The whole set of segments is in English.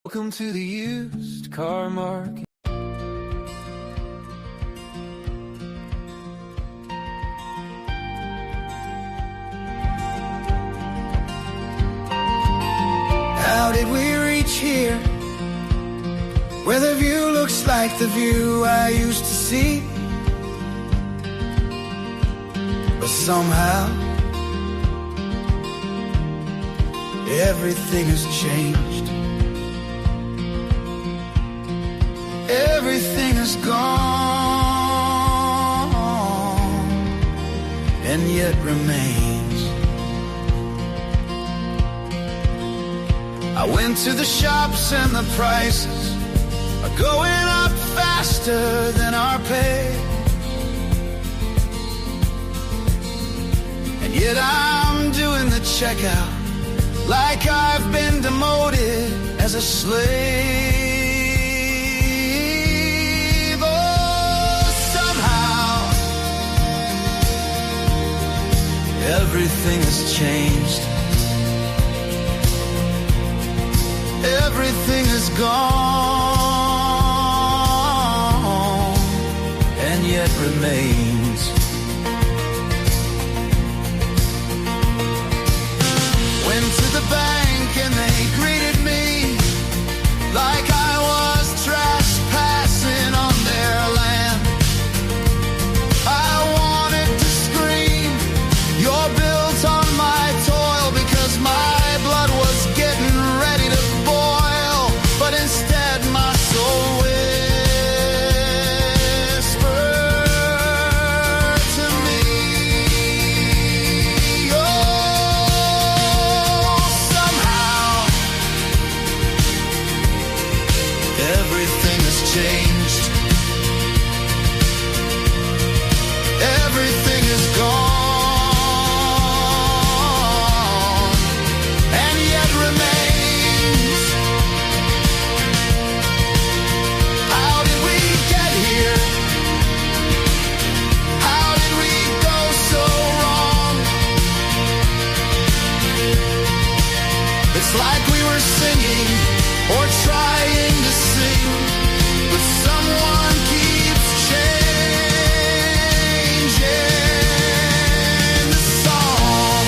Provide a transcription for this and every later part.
Welcome to the used car market. How did we reach here, where the view looks like the view I used to see? But somehow everything has changed. Everything is gone, and yet remains. I went to the shops and the prices are going up faster than our pay. And yet I'm doing the checkout like I've been demoted as a slave. Everything has changed. Everything is gone, and yet remains. Went to the bank and they greeted me like I was trespassing on their land. I wanted to scream, "You're built on my toil," because my blood was getting ready to boil. But instead my soul whispered to me, oh, somehow everything has changed. Everything is gone. It's like we were singing or trying to sing, but someone keeps changing the song.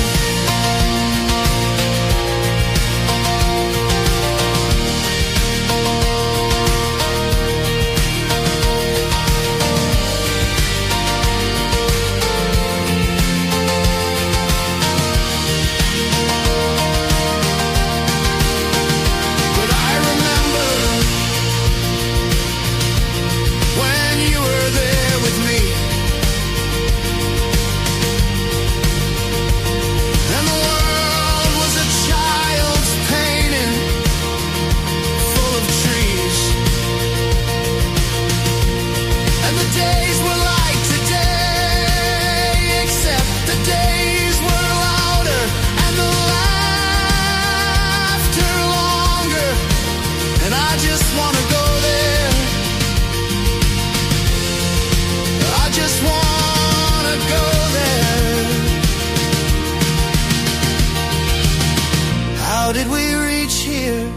How did we reach here,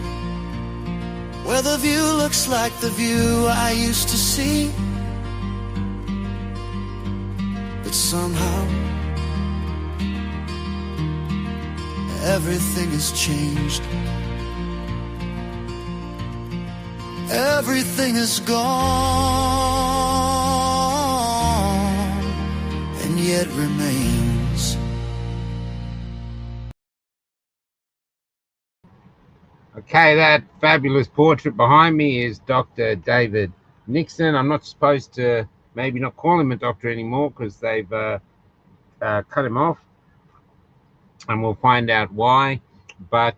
where the view looks like the view I used to see? But somehow everything has changed. Everything is gone, and yet remains. Okay, that fabulous portrait behind me is Dr. David Nixon. I'm not supposed to maybe not call him a doctor anymore because they've cut him off, and we'll find out why. But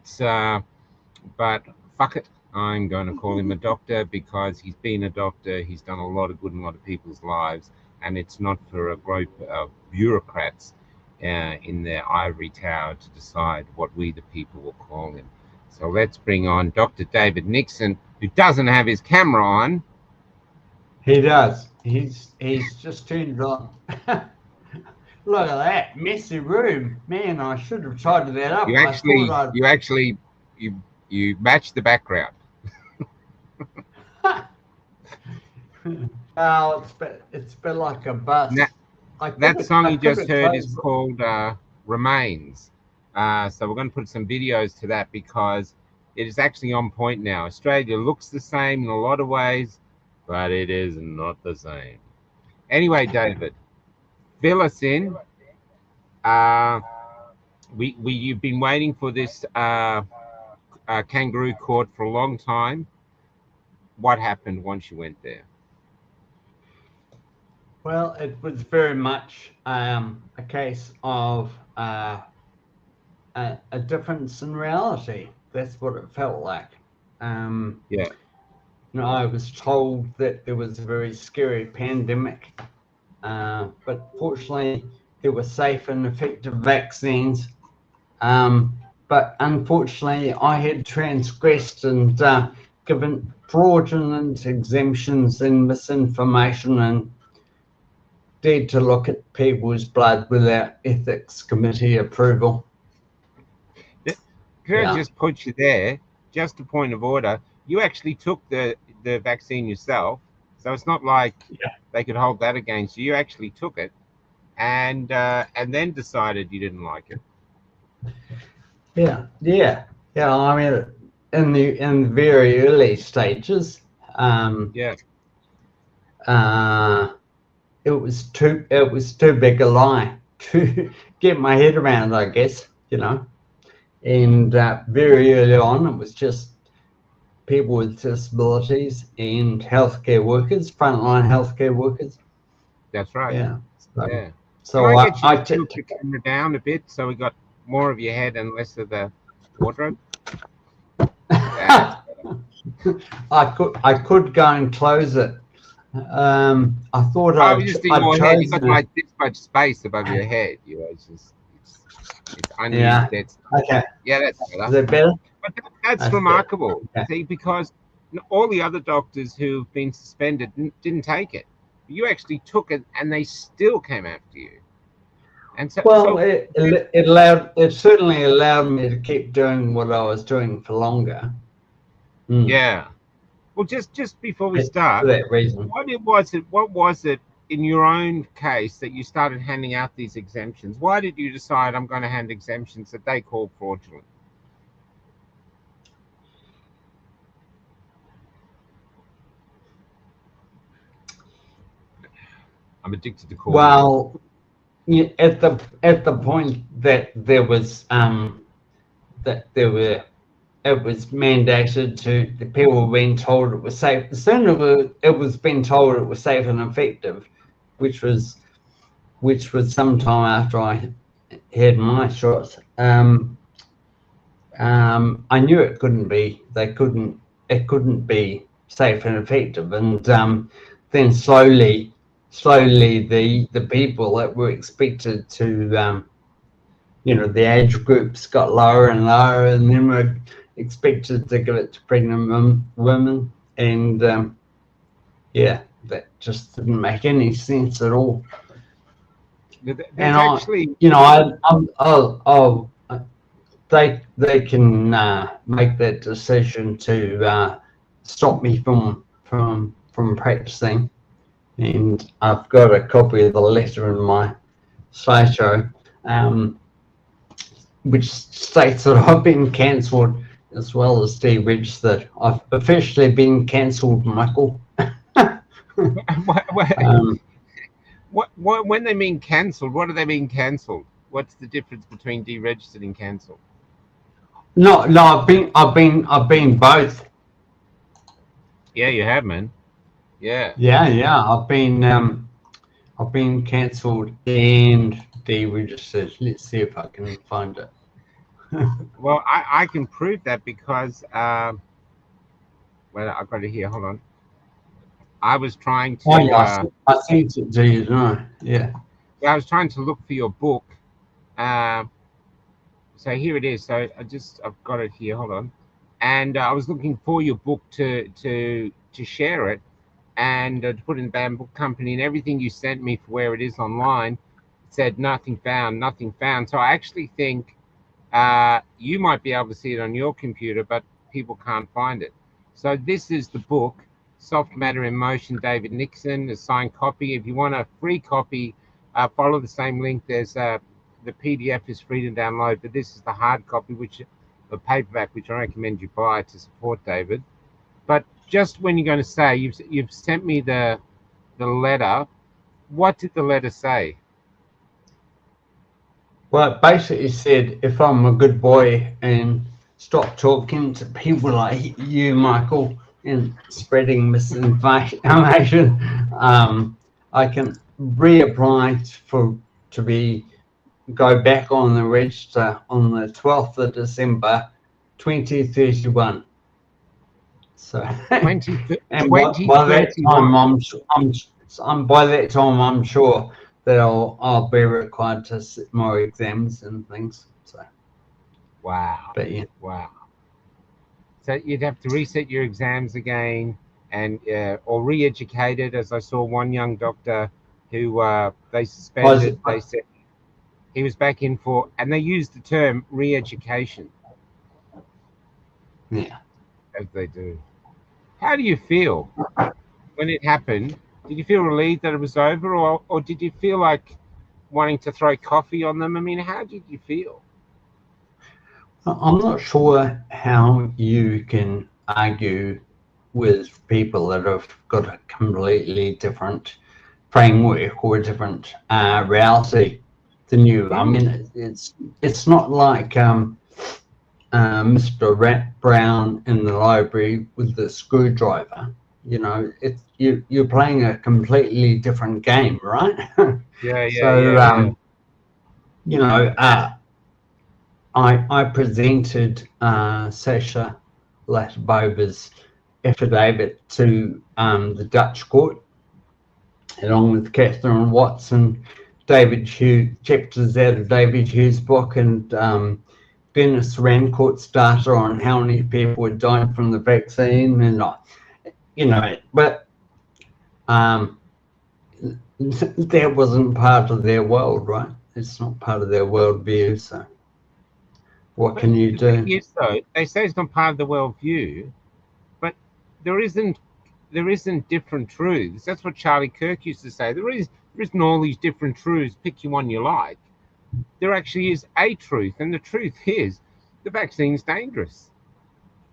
fuck it, I'm going to call him a doctor because he's been a doctor. He's done a lot of good in a lot of people's lives, and it's not for a group of bureaucrats in their ivory tower to decide what we the people will call him. So let's bring on Dr. David Nixon, who doesn't have his camera on. He does. He's just turned it on. Look at that messy room, man! I should have tidied that up. You matched the background. Oh, it's a bit like a bus. That, I could that have, song I you could just have heard is closed it. called Remains. So we're going to put some videos to that because it is actually on point now. Australia looks the same in a lot of ways, but it is not the same. Anyway, David, fill us in. You've been waiting for this kangaroo court for a long time. What happened once you went there? Well, it was very much a case of a difference in reality. That's what it felt like. Yeah, I was told that there was a very scary pandemic, but fortunately there were safe and effective vaccines. But unfortunately, I had transgressed and given fraudulent exemptions and misinformation and dared to look at people's blood without ethics committee approval. could I just put you there? Just a point of order. You actually took the vaccine yourself, so it's not like they could hold that against you. You actually took it, and then decided you didn't like it. Yeah. I mean, in the very early stages, Yeah, it was too big a lie to get my head around, I guess, And very early on, it was just people with disabilities and healthcare workers, frontline healthcare workers. that's right. Yeah. Yeah. So Can I get you I to tilt the camera down a bit so we got more of your head and less of the wardrobe? I could go and close it. I thought I was just in I'd your head. You got chosen like this much space above your head. It's just it's unused. Yeah. That's Okay. yeah, that's better. Is it better? But that's That's remarkable. better. See, because all the other doctors who've been suspended didn't take it. You actually took it, and they still came after you. And so, Well, it certainly allowed me to keep doing what I was doing for longer. Yeah. Well, just before we start, For that reason. what was it in your own case that you started handing out these exemptions? Why did you decide I'm going to hand exemptions that they call fraudulent? I'm addicted to calling. Well, at the point that it was mandated to the people being told it was safe. As soon as it was being told it was safe and effective, which was some time after I had my shots. I knew it couldn't be. It couldn't be safe and effective, and then slowly the people that were expected to the age groups got lower and lower, and then were expected to give it to pregnant women, and that just didn't make any sense at all. They can make that decision to stop me from practicing, and I've got a copy of the letter in my slideshow, which states that I've been cancelled as well as deregistered. I've officially been cancelled, Michael. When they mean cancelled, what do they mean cancelled? What's the difference between deregistered and cancelled? No, I've been both. Yeah, you have, man. Yeah. I've been cancelled and deregistered. Let's see if I can find it. Well, I can prove that because well, I've got it here. Hold on. I was trying to. I sent it to you, no? Yeah. I was trying to look for your book. So here it is. So I've got it here. Hold on. And I was looking for your book to share it and to put in the Bamboo Company, and everything you sent me for where it is online said nothing found, nothing found. So I actually think you might be able to see it on your computer, but people can't find it. So this is the book, Soft Matter in Motion, David Nixon, a signed copy. If you want a free copy, follow the same link. There's the PDF is free to download, but this is the hard copy, the paperback, which I recommend you buy to support David. But just when you're going to say, you've sent me the letter. What did the letter say? Well, it basically said, if I'm a good boy and stop talking to people like you, Michael, and spreading misinformation, I can reapply go back on the register on the 12th of December 2031. So, and by that time, I'm sure that I'll be required to sit more exams and things. So, wow. But yeah. Wow. So you'd have to reset your exams again, and or re-educated. As I saw one young doctor who they suspended. They said he was back in for, and they used the term re-education. Yeah. As they do. How do you feel when it happened? Did you feel relieved that it was over, or did you feel like wanting to throw coffee on them? I mean, how did you feel? I'm not sure how you can argue with people that have got a completely different framework or a different reality than you. I mean, it's not like Mr. Rat Brown in the library with the screwdriver. You know, you're playing a completely different game, right? Yeah. So, you know, I presented Sasha Latibova's affidavit to the Dutch court, along with Catherine Watson, David Hughes, chapters out of David Hughes' book, and Dennis Rancourt's data on how many people had died from the vaccine, and you know, but that wasn't part of their world, right? It's not part of their worldview, so what can you do? Yes, though they say it's not part of the worldview, but there isn't different truths. That's what Charlie Kirk used to say. There isn't all these different truths. Pick you one you like. There actually is a truth, and the truth is the vaccine's dangerous.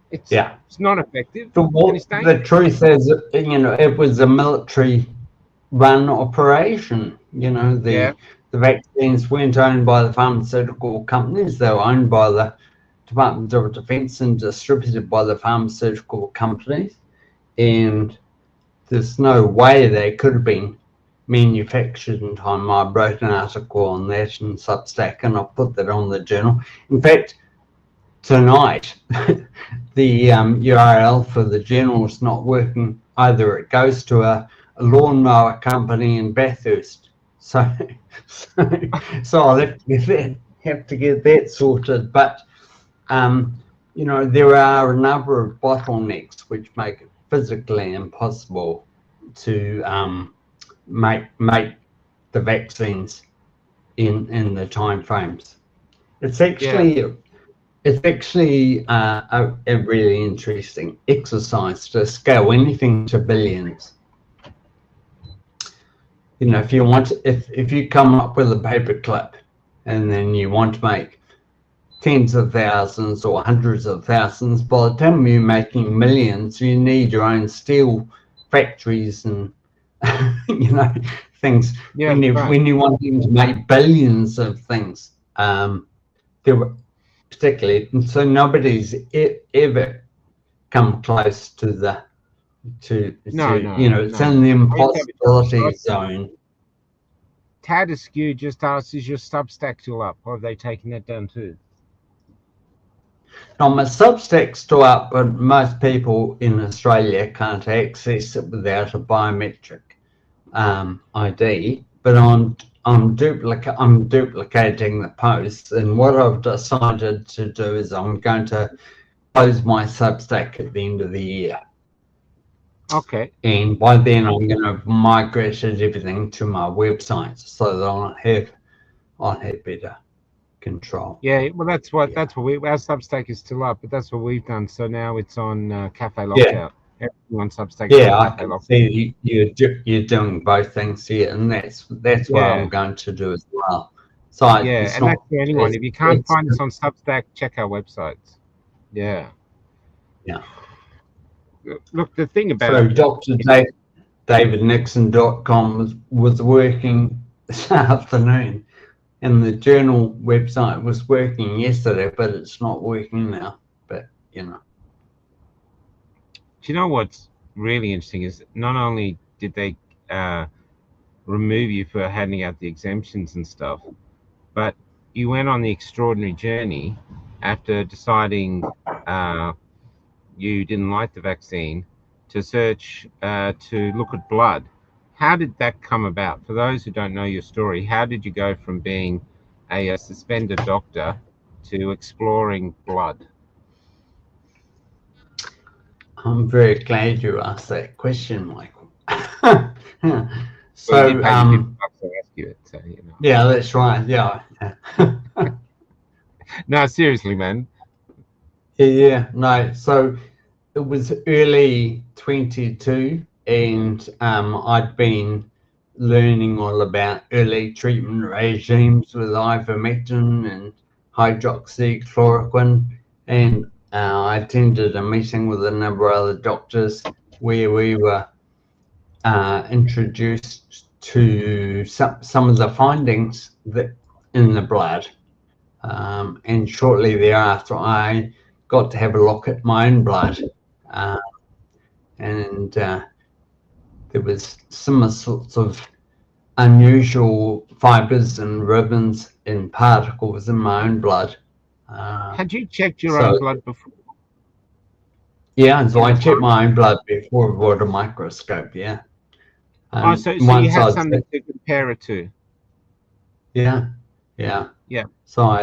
It's not effective. The truth is, you know, it was a military-run operation. You know, the vaccines weren't owned by the pharmaceutical companies; they were owned by the Department of Defense and distributed by the pharmaceutical companies. And there's no way they could have been manufactured in time. I wrote an article on that in Substack, and I'll put that on the journal. In fact, tonight, the URL for the journal is not working either. It goes to a lawnmower company in Bathurst. So I'll have to get that sorted. But, you know, there are a number of bottlenecks which make it physically impossible to make the vaccines in the time frames. It's actually a really interesting exercise to scale anything to billions. You know, if you come up with a paperclip and then you want to make tens of thousands or hundreds of thousands, by the time you're making millions, you need your own steel factories and you know, things. When you want to make billions of things, there were particularly, so nobody's ever come close to the you know, it's in the impossibility zone. Tad Askew just asked, is your Substack still up, or have they taken that down too? Now, my Substack's still up, but most people in Australia can't access it without a biometric ID. But I'm duplicating the posts, and what I've decided to do is I'm going to close my Substack at the end of the year. Okay. And by then I'm going to migrate everything to my website so that I'll have better control. Yeah, well, that's what our Substack is still up, but that's what we've done. So now it's on Cafe Yeah, Lockout. Everything on Substack is on I Cafe can Lockout. see you're doing both things here, and that's what Yeah, I'm going to do as well. So yeah, it's and that's not for anyone. If you can't find us on Substack, check our websites. Yeah. yeah. Look, the thing So about Dr. DavidNixon.com was working this afternoon, and the journal website was working yesterday, but it's not working now. But do you know what's really interesting is not only did they remove you for handing out the exemptions and stuff, but you went on the extraordinary journey after deciding you didn't like the vaccine to search to look at blood. How did that come about? For those who don't know your story, how did you go from being a suspended doctor to exploring blood? I'm very glad you asked that question, Michael. Well, you So, did pay me $50 to ask you it, so you know. yeah, that's right. Yeah. No, seriously, man. Yeah, no. So it was early 22, and I'd been learning all about early treatment regimes with ivermectin and hydroxychloroquine, and I attended a meeting with a number of other doctors where we were introduced to some of the findings that in the blood. And shortly thereafter, I got to have a look at my own blood, and there was some sorts of unusual fibers and ribbons and particles in my own blood. Had you checked your So own blood before? yeah, so In I the checked past? my own blood before with a microscope. Yeah, Oh, and so you once had I'd something to compare it to. yeah, Yeah. so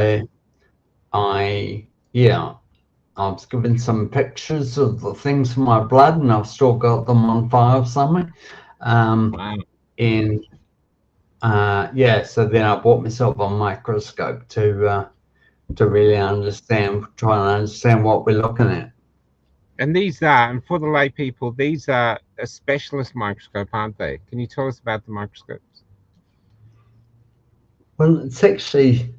yeah, I was given some pictures of the things in my blood, and I've still got them on file somewhere. Wow. And yeah, so then I bought myself a microscope to really try and understand what we're looking at. And these are, and for the lay people, these are a specialist microscope, aren't they? Can you tell us about the microscopes? Well, it's actually,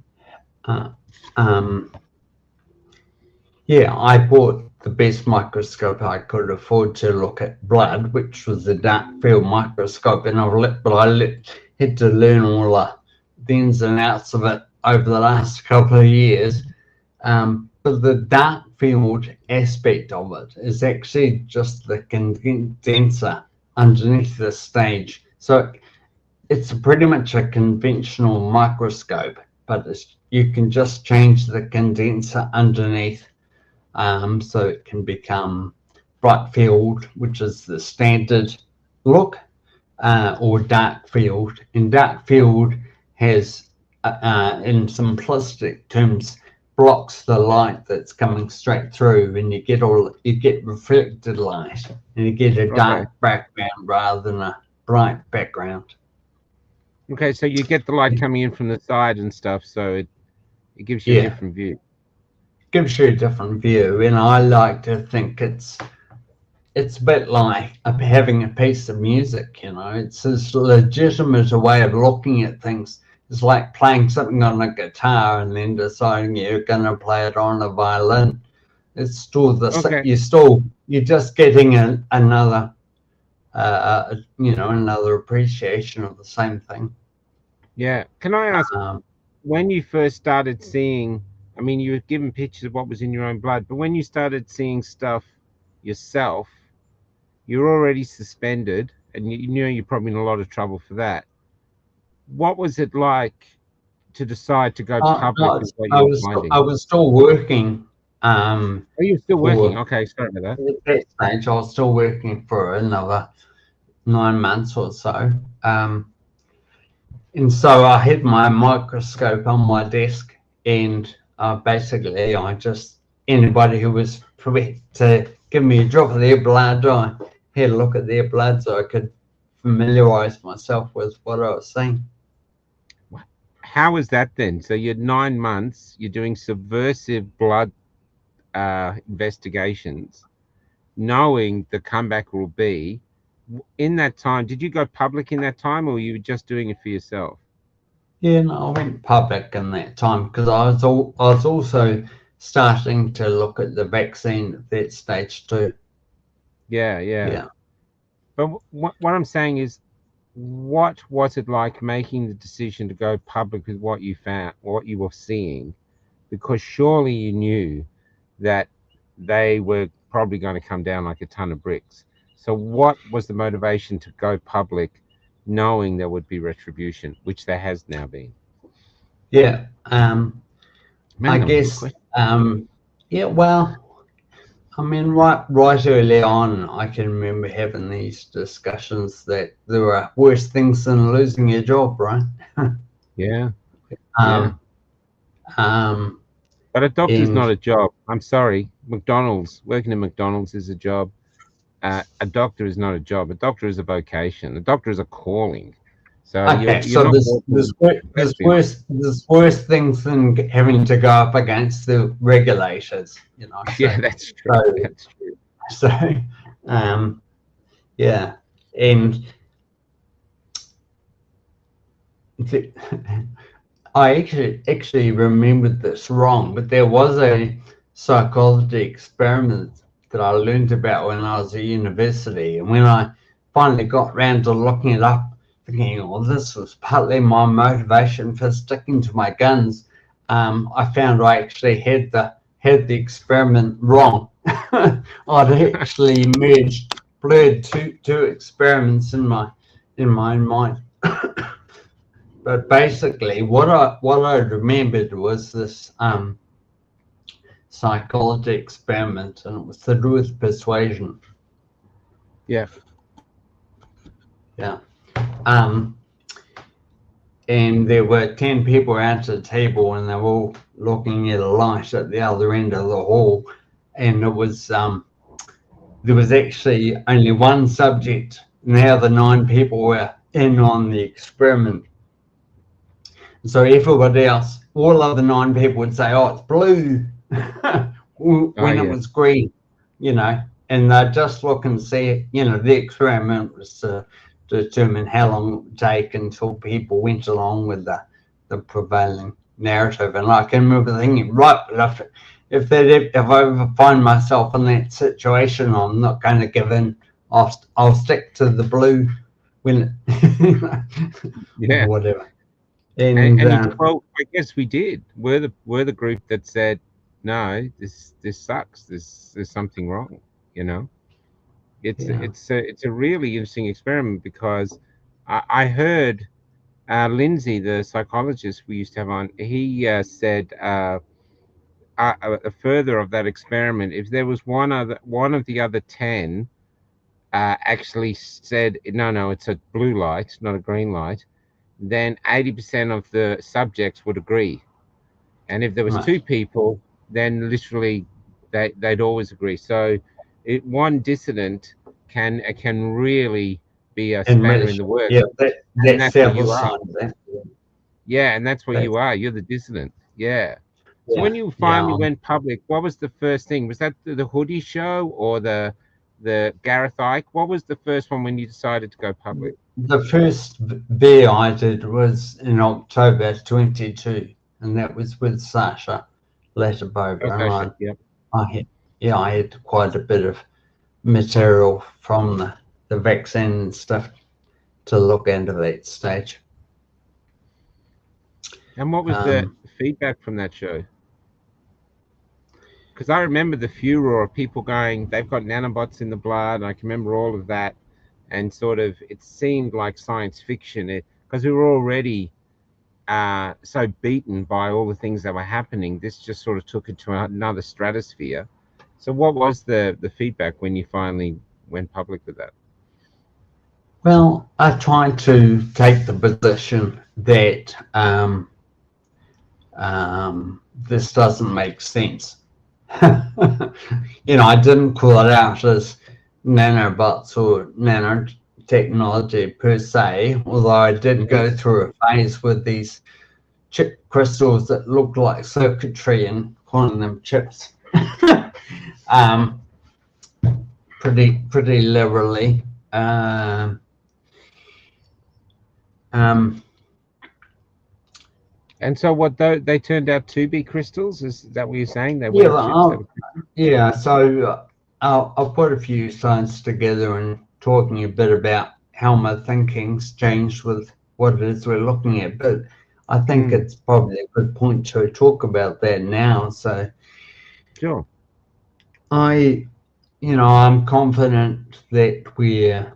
yeah, I bought the best microscope I could afford to look at blood, which was the dark field microscope, and I had to learn all the ins and outs of it over the last couple of years. But the dark field aspect of it is actually just the condenser underneath the stage. So it's pretty much a conventional microscope, but you can just change the condenser underneath, so it can become bright field, which is the standard look, or dark field. And dark field has, in simplistic terms, blocks the light that's coming straight through, and you get reflected light, and you get a dark background rather than a bright background. Okay, so you get the light coming in from the side and stuff, so it gives you a different view. Gives you a different view, and I like to think it's a bit like having a piece of music, you know. It's as legitimate a way of looking at things. It's like playing something on a guitar and then deciding you're going to play it on a violin. It's still you're just getting another another appreciation of the same thing. Yeah. Can I ask, when you first started seeing, I mean, you were given pictures of what was in your own blood, but when you started seeing stuff yourself, you're already suspended, and you knew you're probably in a lot of trouble for that. What was it like to decide to go public with what you were finding? I was still working. Oh, you're still working? Okay, sorry about that. At that stage, I was still working for another 9 months or so. And so I had my microscope on my desk, and basically anybody who was prepared to give me a drop of their blood, I had a look at their blood so I could familiarize myself with what I was seeing. how was that then? So you're 9 months, you're doing subversive blood investigations, knowing the comeback will be. In that time, did you go public in that time, or you were just doing it for yourself? Yeah, no, I went public in that time because I was also starting to look at the vaccine at that stage too. Yeah. Yeah. But what I'm saying is, what was it like making the decision to go public with what you found, what you were seeing? Because surely you knew that they were probably going to come down like a ton of bricks. So what was the motivation to go public, knowing there would be retribution, which there has now been? Yeah. Man, I that was a good guess. question. Yeah. Well, I mean, right early on, I can remember having these discussions that there were worse things than losing your job, right? Yeah. Um, But a doctor's not and a job. I'm sorry. Working in McDonald's is a job. A doctor is not a job. A doctor is a vocation. A doctor is a calling. So okay, you're so not there's working. worse things than having to go up against the regulators, you know. So, Yeah, that's true. So, That's true. so yeah, and I actually remembered this wrong, but there was a psychology experiment that I learned about when I was at university, and when I finally got round to looking it up, thinking, "Oh, this was partly my motivation for sticking to my guns," I found I actually had the experiment wrong. I'd actually blurred two experiments in my own mind. But basically, what I remembered was this psychology experiment, and it was to do with persuasion. Yeah. Yeah. And there were 10 people around the table, and they were all looking at a light at the other end of the hall. And it was there was actually only one subject, and the other 9 people were in on the experiment. So everybody else, all other 9 people would say, "Oh, it's blue," when it was green, you know, and they'd just look and see, you know, the experiment was to determine how long it would take until people went along with the prevailing narrative. And I can remember thinking, right, if I ever find myself in that situation, I'm not going to give in. I'll stick to the blue when Yeah. whatever. And well, I guess we did. We're the group that said, no, this sucks. There's something wrong. You know, it's a really interesting experiment because I heard Lindsay, the psychologist we used to have on, he said further of that experiment, if there was one of the other 10 actually said, no, it's a blue light, not a green light, then 80% of the subjects would agree. And if there was 2 people, then literally they'd always agree. So one dissident can really be a spanner in the works. Yeah, and that's what you are. That. Yeah, and that's what you are. You're the dissident. Yeah. So Yeah, when you finally went public, what was the first thing? Was that the hoodie show or the Gareth Ike? What was the first one when you decided to go public? The first V I did was in October 22, and that was with Sasha Letterbova. Oh, Sasha, yep. I had quite a bit of material from the vaccine and stuff to look into that stage. And what was the feedback from that show? Because I remember the furor of people going, they've got nanobots in the blood. I can remember all of that. And sort of, it seemed like science fiction because we were already so beaten by all the things that were happening. This just sort of took it to another stratosphere. So what was the feedback when you finally went public with that? Well, I tried to take the position that this doesn't make sense. You know, I didn't call it out as nanobots or nanotechnology per se, although I did go through a phase with these chip crystals that look like circuitry and calling them chips. Pretty liberally. And so what they turned out to be crystals? Is that what you're saying? They Yeah, weren't chips? yeah. So I'll put a few slides together and talking a bit about how my thinking's changed with what it is we're looking at. But I think it's probably a good point to talk about that now. So Sure. I'm confident that we're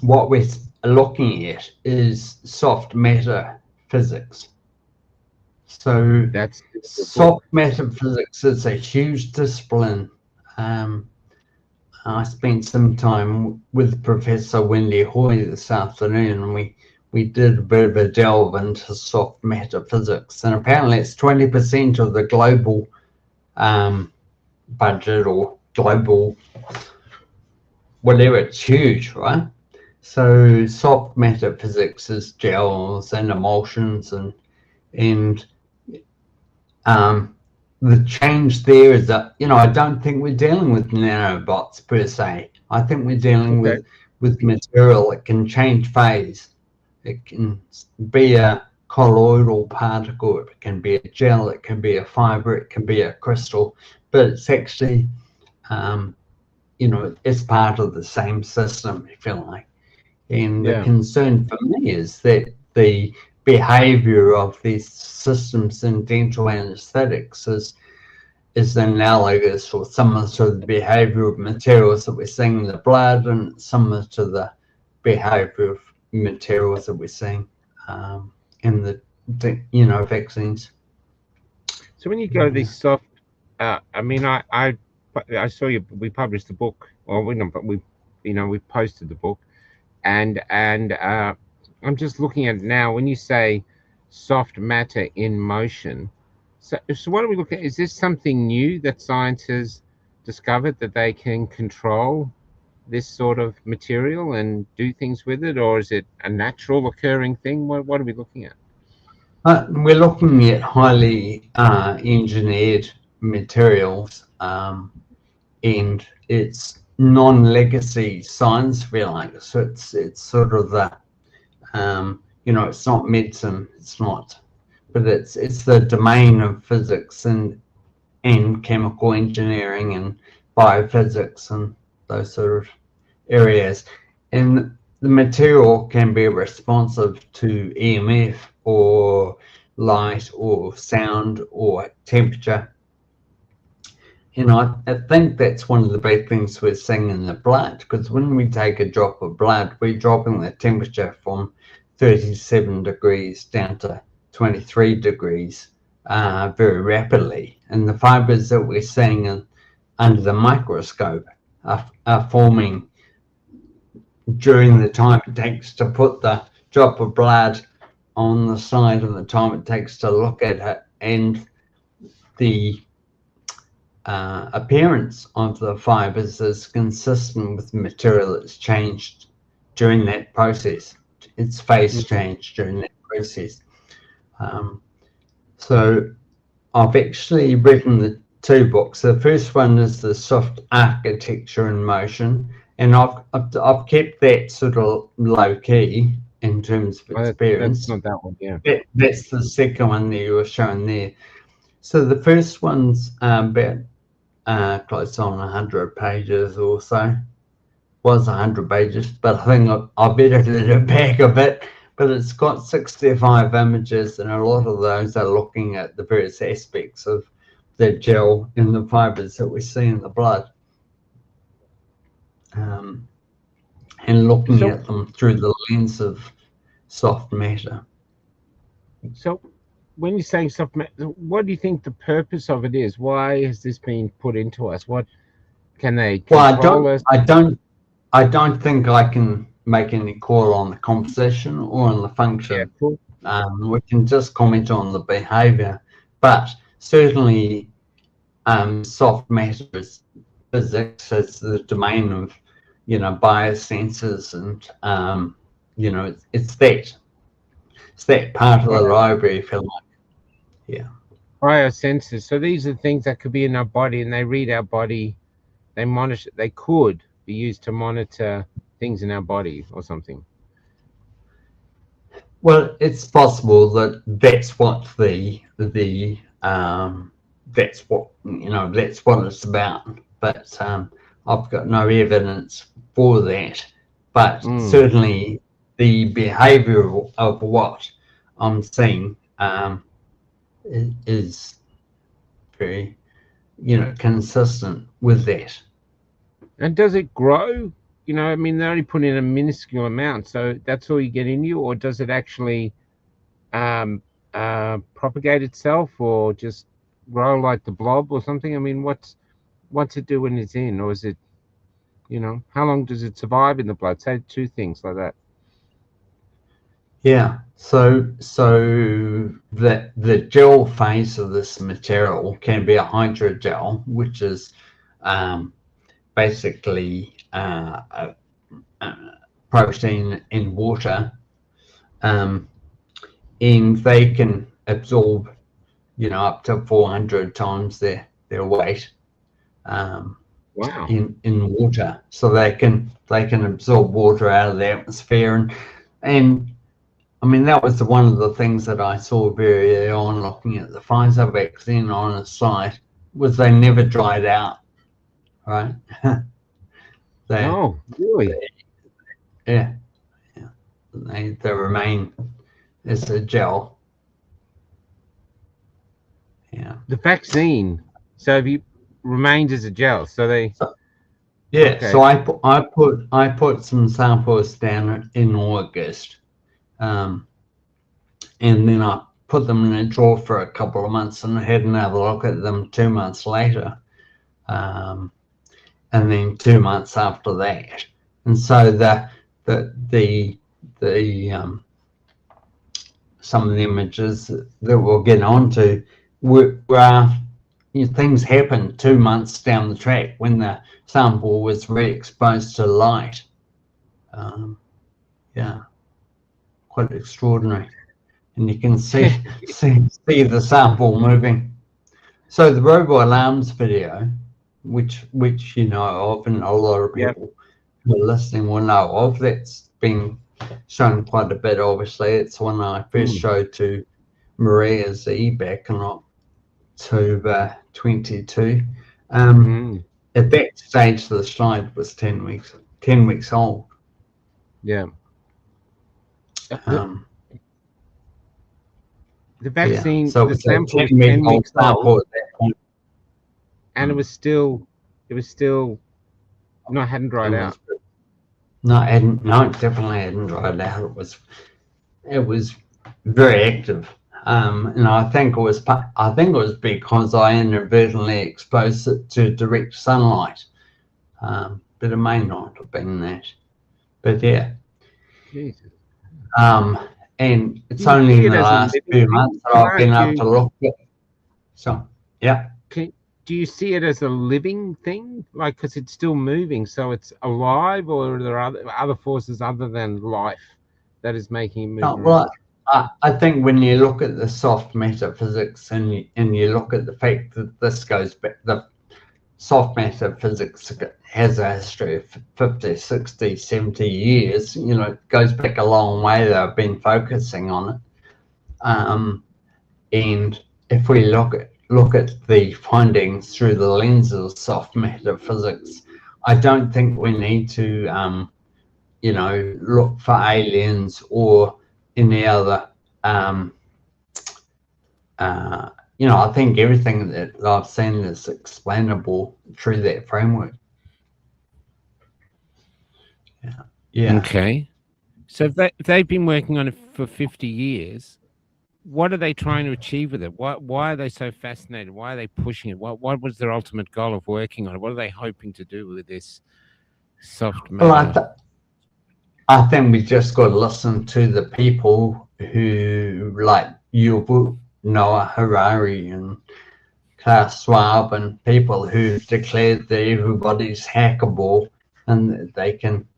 what we're looking at is soft matter physics. So That's soft matter physics is a huge discipline. I spent some time with Professor Wendy Hoy this afternoon, and we did a bit of a delve into soft matter physics, and apparently it's 20% of the global budget or global whatever. It's huge, right? So soft matter physics is gels and emulsions, and the change there is that, I don't think we're dealing with nanobots per se. I think we're dealing with material that can change phase. It can be a colloidal particle, it can be a gel, it can be a fiber, it can be a crystal, but it's actually, it's part of the same system, if you like. And the concern for me is that the behavior of these systems in dental anesthetics is analogous or similar to the behavior of materials that we're seeing in the blood, and similar to the behavior of materials that we're seeing in the vaccines. So when you go to these soft, I mean, I saw we published the book, or we posted the book, and I'm just looking at it now. When you say soft matter in motion, so what are we looking at? Is this something new that science has discovered, that they can control this sort of material and do things with it, or is it a natural occurring thing? What are we looking at? We're looking at highly engineered materials, and it's non-legacy science, if you like. So it's sort of the it's not medicine, it's not, but it's the domain of physics and chemical engineering and biophysics and those sort of areas. And the material can be responsive to EMF or light or sound or temperature. I think that's one of the big things we're seeing in the blood, because when we take a drop of blood, we're dropping the temperature from 37 degrees down to 23 degrees very rapidly. And the fibers that we're seeing under the microscope are forming during the time it takes to put the drop of blood on the side and the time it takes to look at it, and the appearance of the fibers is consistent with the material that's changed during that process. Its phase changed during that process. So I've actually written the two books. The first one is the soft architecture in motion, and I've kept that sort of low key in terms of experience. That's not that one, yeah. That's the second one that you were showing there. So the first one's about close on 100 pages or so. Was 100 pages, but I think I've edited it back a bit. But it's got 65 images, and a lot of those are looking at the various aspects of the gel and the fibers that we see in the blood, and looking at them through the lens of soft matter. So when you're saying soft matter, what do you think the purpose of it is? Why has this been put into us? What can they control us? I don't think I can make any call on the composition or on the function. Yeah, cool. We can just comment on the behavior, but certainly soft matter is physics, is the domain of biosensors, and it's that. that part of the library, if you like. Yeah. Biosensors. So these are things that could be in our body, and they read our body. They monitor. They could be used to monitor things in our body or something. Well, it's possible that that's what that's what that's what it's about. But I've got no evidence for that. But certainly the behaviour of what I'm seeing is very, consistent with that. And does it grow? I mean, they only put in a minuscule amount, so that's all you get in you, or does it actually propagate itself, or just grow like the blob or something? I mean, what's it do when it's in, or is it, how long does it survive in the blood? Say two things like that. Yeah. So the gel phase of this material can be a hydrogel, which is basically protein in water, and they can absorb, up to 400 times their weight Wow. in water. So they can absorb water out of the atmosphere, and I mean, that was one of the things that I saw very early on looking at the Pfizer vaccine on a site, was they never dried out, right? Oh, really? Yeah. They remain as a gel. Yeah. The vaccine, so if you remained as a gel, so they. Yeah. Okay. So I put some samples down in August, and then I put them in a drawer for a couple of months, and I had another look at them 2 months later, and then 2 months after that. And so the some of the images that we'll get onto were things happened 2 months down the track when the sample was re-exposed to light. Yeah, quite extraordinary. And you can see the sample moving. So the robo alarms video, which you know of, and a lot of people who are listening will know of, that's been shown quite a bit. Obviously, it's one I first showed to Maria Z back in October 22. At that stage, the slide was 10 weeks old. Yeah. The vaccine, so the sample was 10 weeks old, at that point. And it was still hadn't dried out. No, it definitely hadn't dried out. It was very active, and I think it was because I inadvertently exposed it to direct sunlight, but it may not have been that. But yeah. Jesus. And it's only in the last few months that I've been able to look at it. So, yeah. Do you see it as a living thing? Like, because it's still moving, so it's alive, or are there other forces other than life that is making it move? No, well, I think when you look at the soft metaphysics and you look at the fact that this goes back, the soft metaphysics has a history of 50, 60, 70 years, it goes back a long way. They've been focusing on it. And if we look at the findings through the lens of soft metaphysics, I don't think we need to, look for aliens or any other, I think everything that I've seen is explainable through that framework. Yeah. Okay. So they've been working on it for 50 years. What are they trying to achieve with it? Why are they so fascinated? Why are they pushing it? What was their ultimate goal of working on it? What are they hoping to do with this soft matter? Well, I think we just got to listen to the people who, like Noah Harari and Klaus Schwab, and people who've declared that everybody's hackable and that they can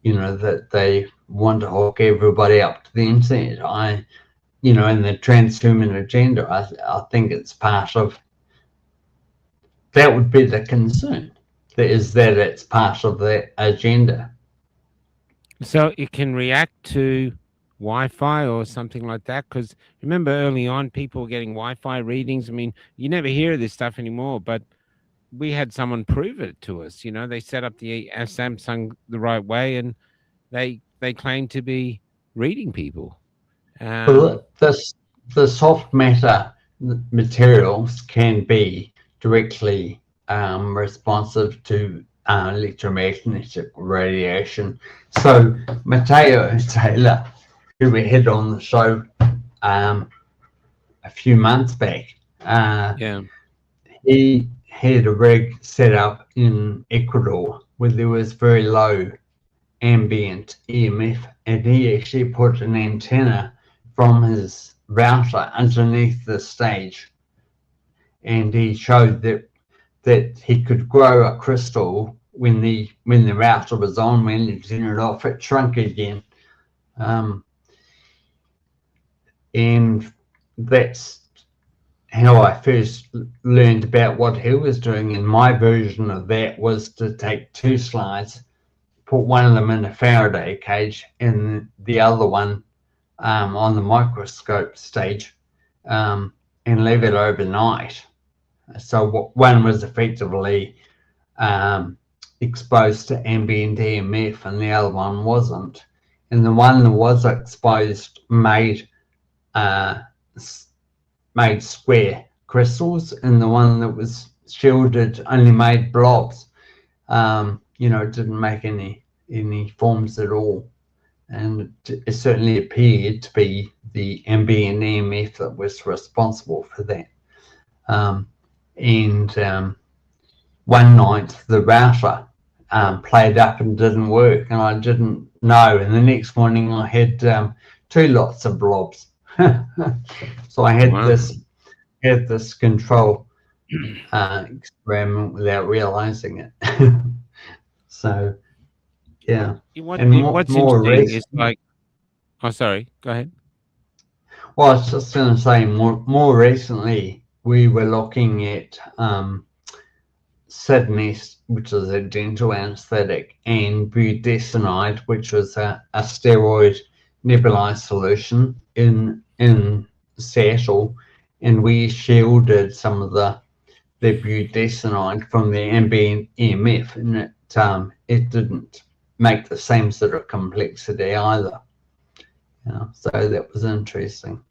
that they want to hook everybody up to the internet. In the transhuman agenda, I think it's part of, that would be the concern, is that it's part of the agenda. So it can react to Wi-Fi or something like that? Because remember early on, people were getting Wi-Fi readings. I mean, you never hear of this stuff anymore, but we had someone prove it to us. They set up the Samsung the right way, and they claim to be reading people. Well, the soft matter materials can be directly responsive to electromagnetic radiation. So Mateo Taylor, who we had on the show a few months back, he had a rig set up in Ecuador where there was very low ambient EMF, and he actually put an antenna from his router underneath the stage, and he showed that he could grow a crystal when the router was on. When he turned it off, it shrunk again, and that's how I first learned about what he was doing. And my version of that was to take two slides, put one of them in a Faraday cage and the other one on the microscope stage, and leave it overnight. So one was effectively exposed to ambient EMF and the other one wasn't. And the one that was exposed made square crystals, and the one that was shielded only made blobs. It didn't make any forms at all. And it certainly appeared to be the ambient EMF that was responsible for that. One night the router played up and didn't work, and I didn't know. And the next morning I had two lots of blobs. So I had this control experiment without realizing it. So yeah. What's interesting is like, oh, sorry, go ahead. Well, I was just going to say, more recently, we were looking at Sidney, which is a dental anesthetic, and budesonide, which was a steroid nebulized solution in Seattle, and we shielded some of the budesonide from the ambient EMF, and it didn't make the same sort of complexity either. So that was interesting.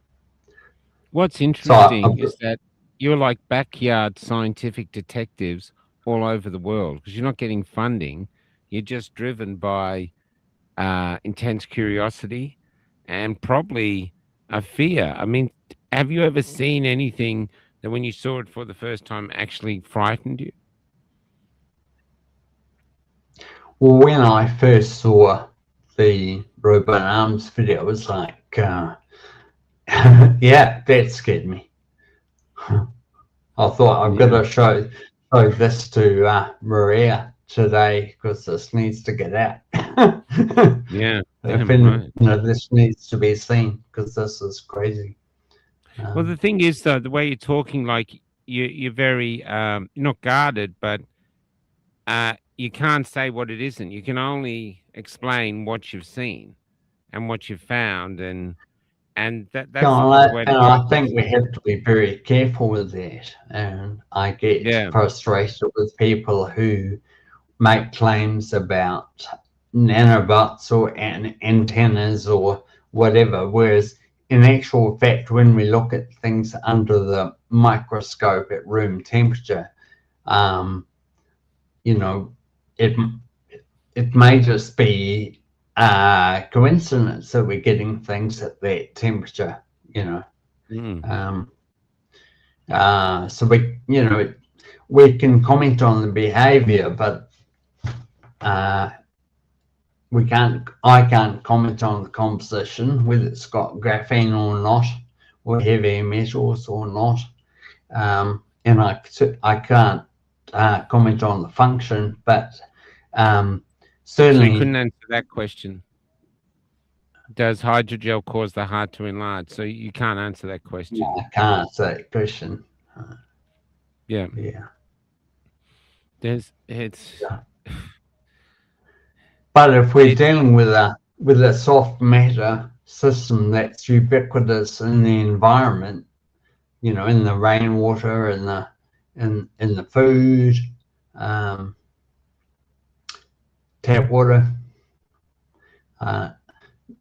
What's interesting is that you're like backyard scientific detectives all over the world, because you're not getting funding. You're just driven by intense curiosity and probably a fear. I mean, have you ever seen anything that when you saw it for the first time actually frightened you? Well, when I first saw the robot arms video, it was like, yeah, that scared me. I thought I've got to show this to Maria today, because this needs to get out. Yeah, this needs to be seen, because this is crazy. Well, the thing is, though, the way you're talking, like you're very not guarded, but you can't say what it isn't. You can only explain what you've seen and what you've found, and that's the way to go. I think we have to be very careful with that. And I get frustrated with people who make claims about nanobots or antennas or whatever, whereas in actual fact, when we look at things under the microscope at room temperature, it may just be a coincidence that we're getting things at that temperature, so we can comment on the behavior, but I can't comment on the composition, whether it's got graphene or not, or heavy metals or not, and I can't comment on the function, but So you certainly, couldn't answer that question. Does hydrogel cause the heart to enlarge? So you can't answer that question. I can't answer that question. Yeah. Yeah. It's Yeah. But if we're it dealing with a soft matter system that's ubiquitous in the environment, you know, in the rainwater, in the food, um, tap water,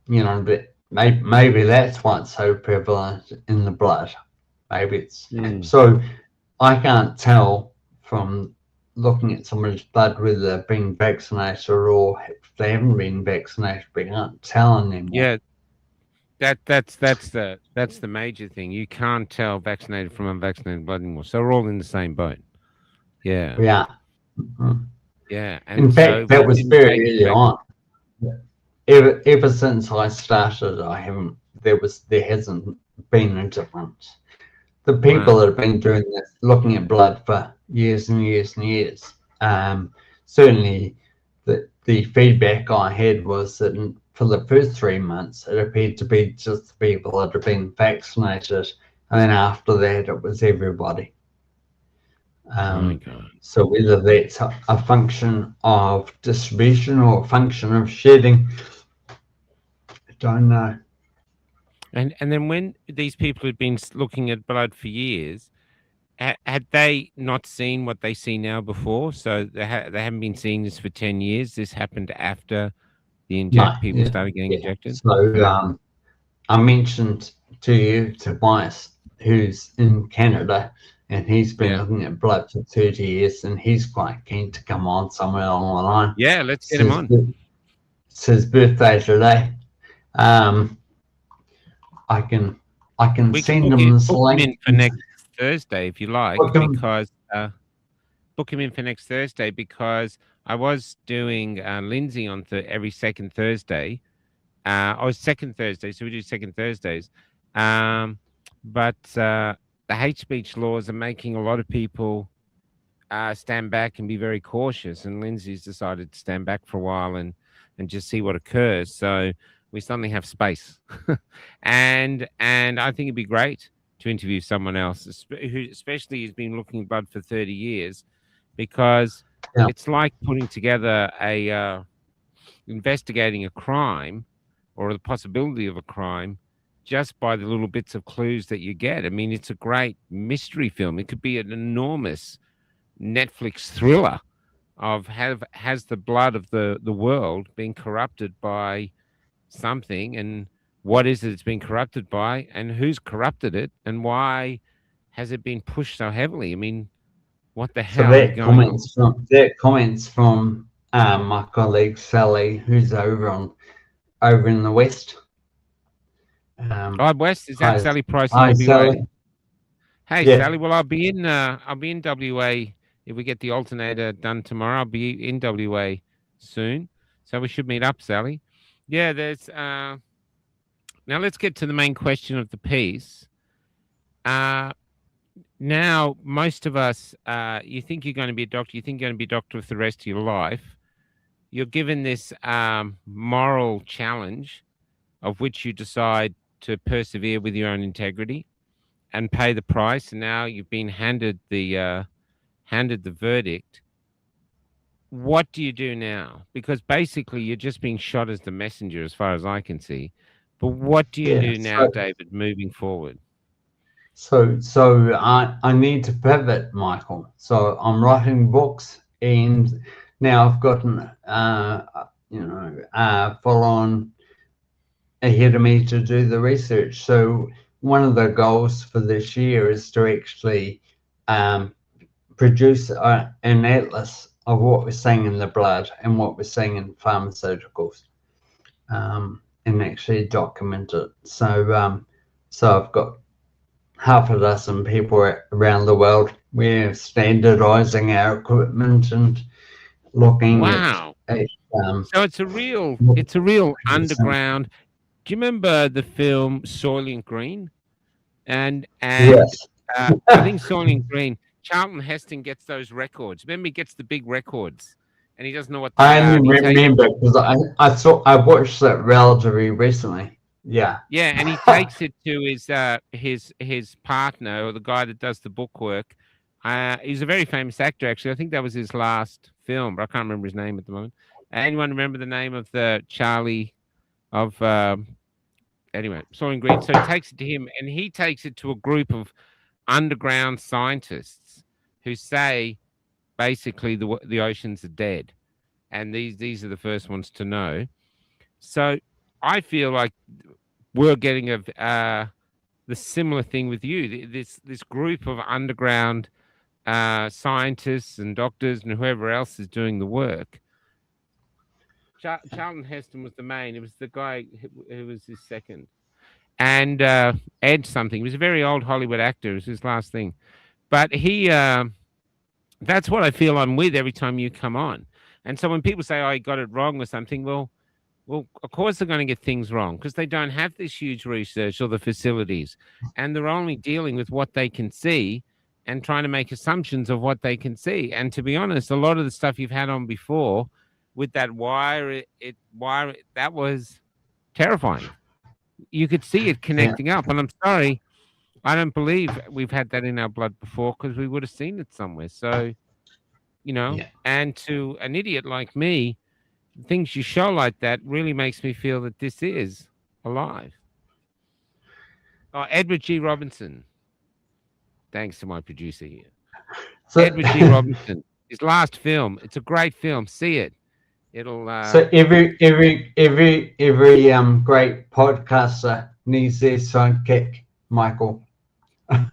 you know, but maybe that's why it's so prevalent in the blood. Maybe it's so. I can't tell from looking at somebody's blood whether they've been vaccinated or if they haven't been vaccinated. We can't tell anymore. yeah, that's the major thing. You can't tell vaccinated from unvaccinated blood anymore. So we're all in the same boat. Yeah. Yeah. Mhm. Yeah. In And so fact, that was didn't very take early back. on. Ever since I started, there hasn't been a difference. The people Wow. that have been doing this, looking at blood for years and years and years, certainly the feedback I had was that for the first 3 months, it appeared to be just the people that had been vaccinated, and then after that, it was everybody. My God. So whether that's a function of distribution or a function of shedding, I don't know. And then when these people had been looking at blood for years, had they not seen what they see now before? So they haven't been seeing this for 10 years. This happened after the No, people started getting injected. So I mentioned to you Tobias, who's in Canada, and he's been Yeah. looking at blood for 30 years, and he's quite keen to come on somewhere along the line. Yeah, let's get him on. It's his birthday today. I can We can send him this book him link. in for next Thursday if you like, Book him. because book him in for next Thursday because I was doing Lindsay on every second Thursday. Second Thursday, so we do second Thursdays. But the hate speech laws are making a lot of people stand back and be very cautious. And Lindsay's decided to stand back for a while and just see what occurs. So we suddenly have space, and I think it'd be great to interview someone else, who especially has been looking at blood for 30 years, because it's like putting together investigating a crime or the possibility of a crime just by the little bits of clues that you get. I mean, it's a great mystery film. It could be an enormous Netflix thriller of has the blood of the world been corrupted by something, and what is it it's been corrupted by, and who's corrupted it, and why has it been pushed so heavily? I mean, what the hell is going on? That comments from my colleague Sally, who's over in the West. West, is that Sally Price in Hi, WA? Sally. Hey, Yeah. Sally. Well, I'll be in WA if we get the alternator done tomorrow. I'll be in WA soon, so we should meet up, Sally. Yeah, there's now let's get to the main question of the piece. Now, most of us, you think you're going to be a doctor, you think you're going to be a doctor for the rest of your life. You're given this moral challenge of which you decide to persevere with your own integrity and pay the price. And now you've been handed the verdict. What do you do now? Because basically you're just being shot as the messenger, as far as I can see. But what do you do now, David, moving forward? So I need to pivot, Michael. So I'm writing books, and now I've gotten full on ahead of me to do the research. So one of the goals for this year is to actually produce an atlas of what we're seeing in the blood and what we're seeing in pharmaceuticals, and actually document it. So I've got half a dozen people around the world. We're standardizing our equipment and looking at so it's a real underground. Do you remember the film Soylent Green? And yes. I think Soylent Green, Charlton Heston gets those records. Remember, he gets the big records and he doesn't know what they I are. And only remember because I watched that relatively recently. Yeah. yeah, and he takes it to his partner, or the guy that does the book work. He's a very famous actor, actually. I think that was his last film, but I can't remember his name at the moment. Anyone remember the name of the Charlie of anyway, Soylent Green? So he takes it to him, and he takes it to a group of underground scientists who say basically the oceans are dead, and these are the first ones to know. So I feel like we're getting the similar thing with you. This group of underground scientists and doctors and whoever else is doing the work. Charlton Heston was the main. It was the guy who was his second, and Ed something. He was a very old Hollywood actor. It was his last thing, but he. That's what I feel I'm with every time you come on. And so when people say, "Oh, I got it wrong" or something, well, of course they're going to get things wrong because they don't have this huge research or the facilities, and they're only dealing with what they can see and trying to make assumptions of what they can see. And to be honest, a lot of the stuff you've had on before with that wire, that was terrifying. You could see it connecting up, and I'm sorry, I don't believe we've had that in our blood before because we would have seen it somewhere. So, and to an idiot like me, things you show like that really makes me feel that this is alive. Oh, Edward G. Robinson. Thanks to my producer here. So, Edward G. Robinson, his last film. It's a great film. See it. It'll. So every great podcaster needs their sidekick, Michael.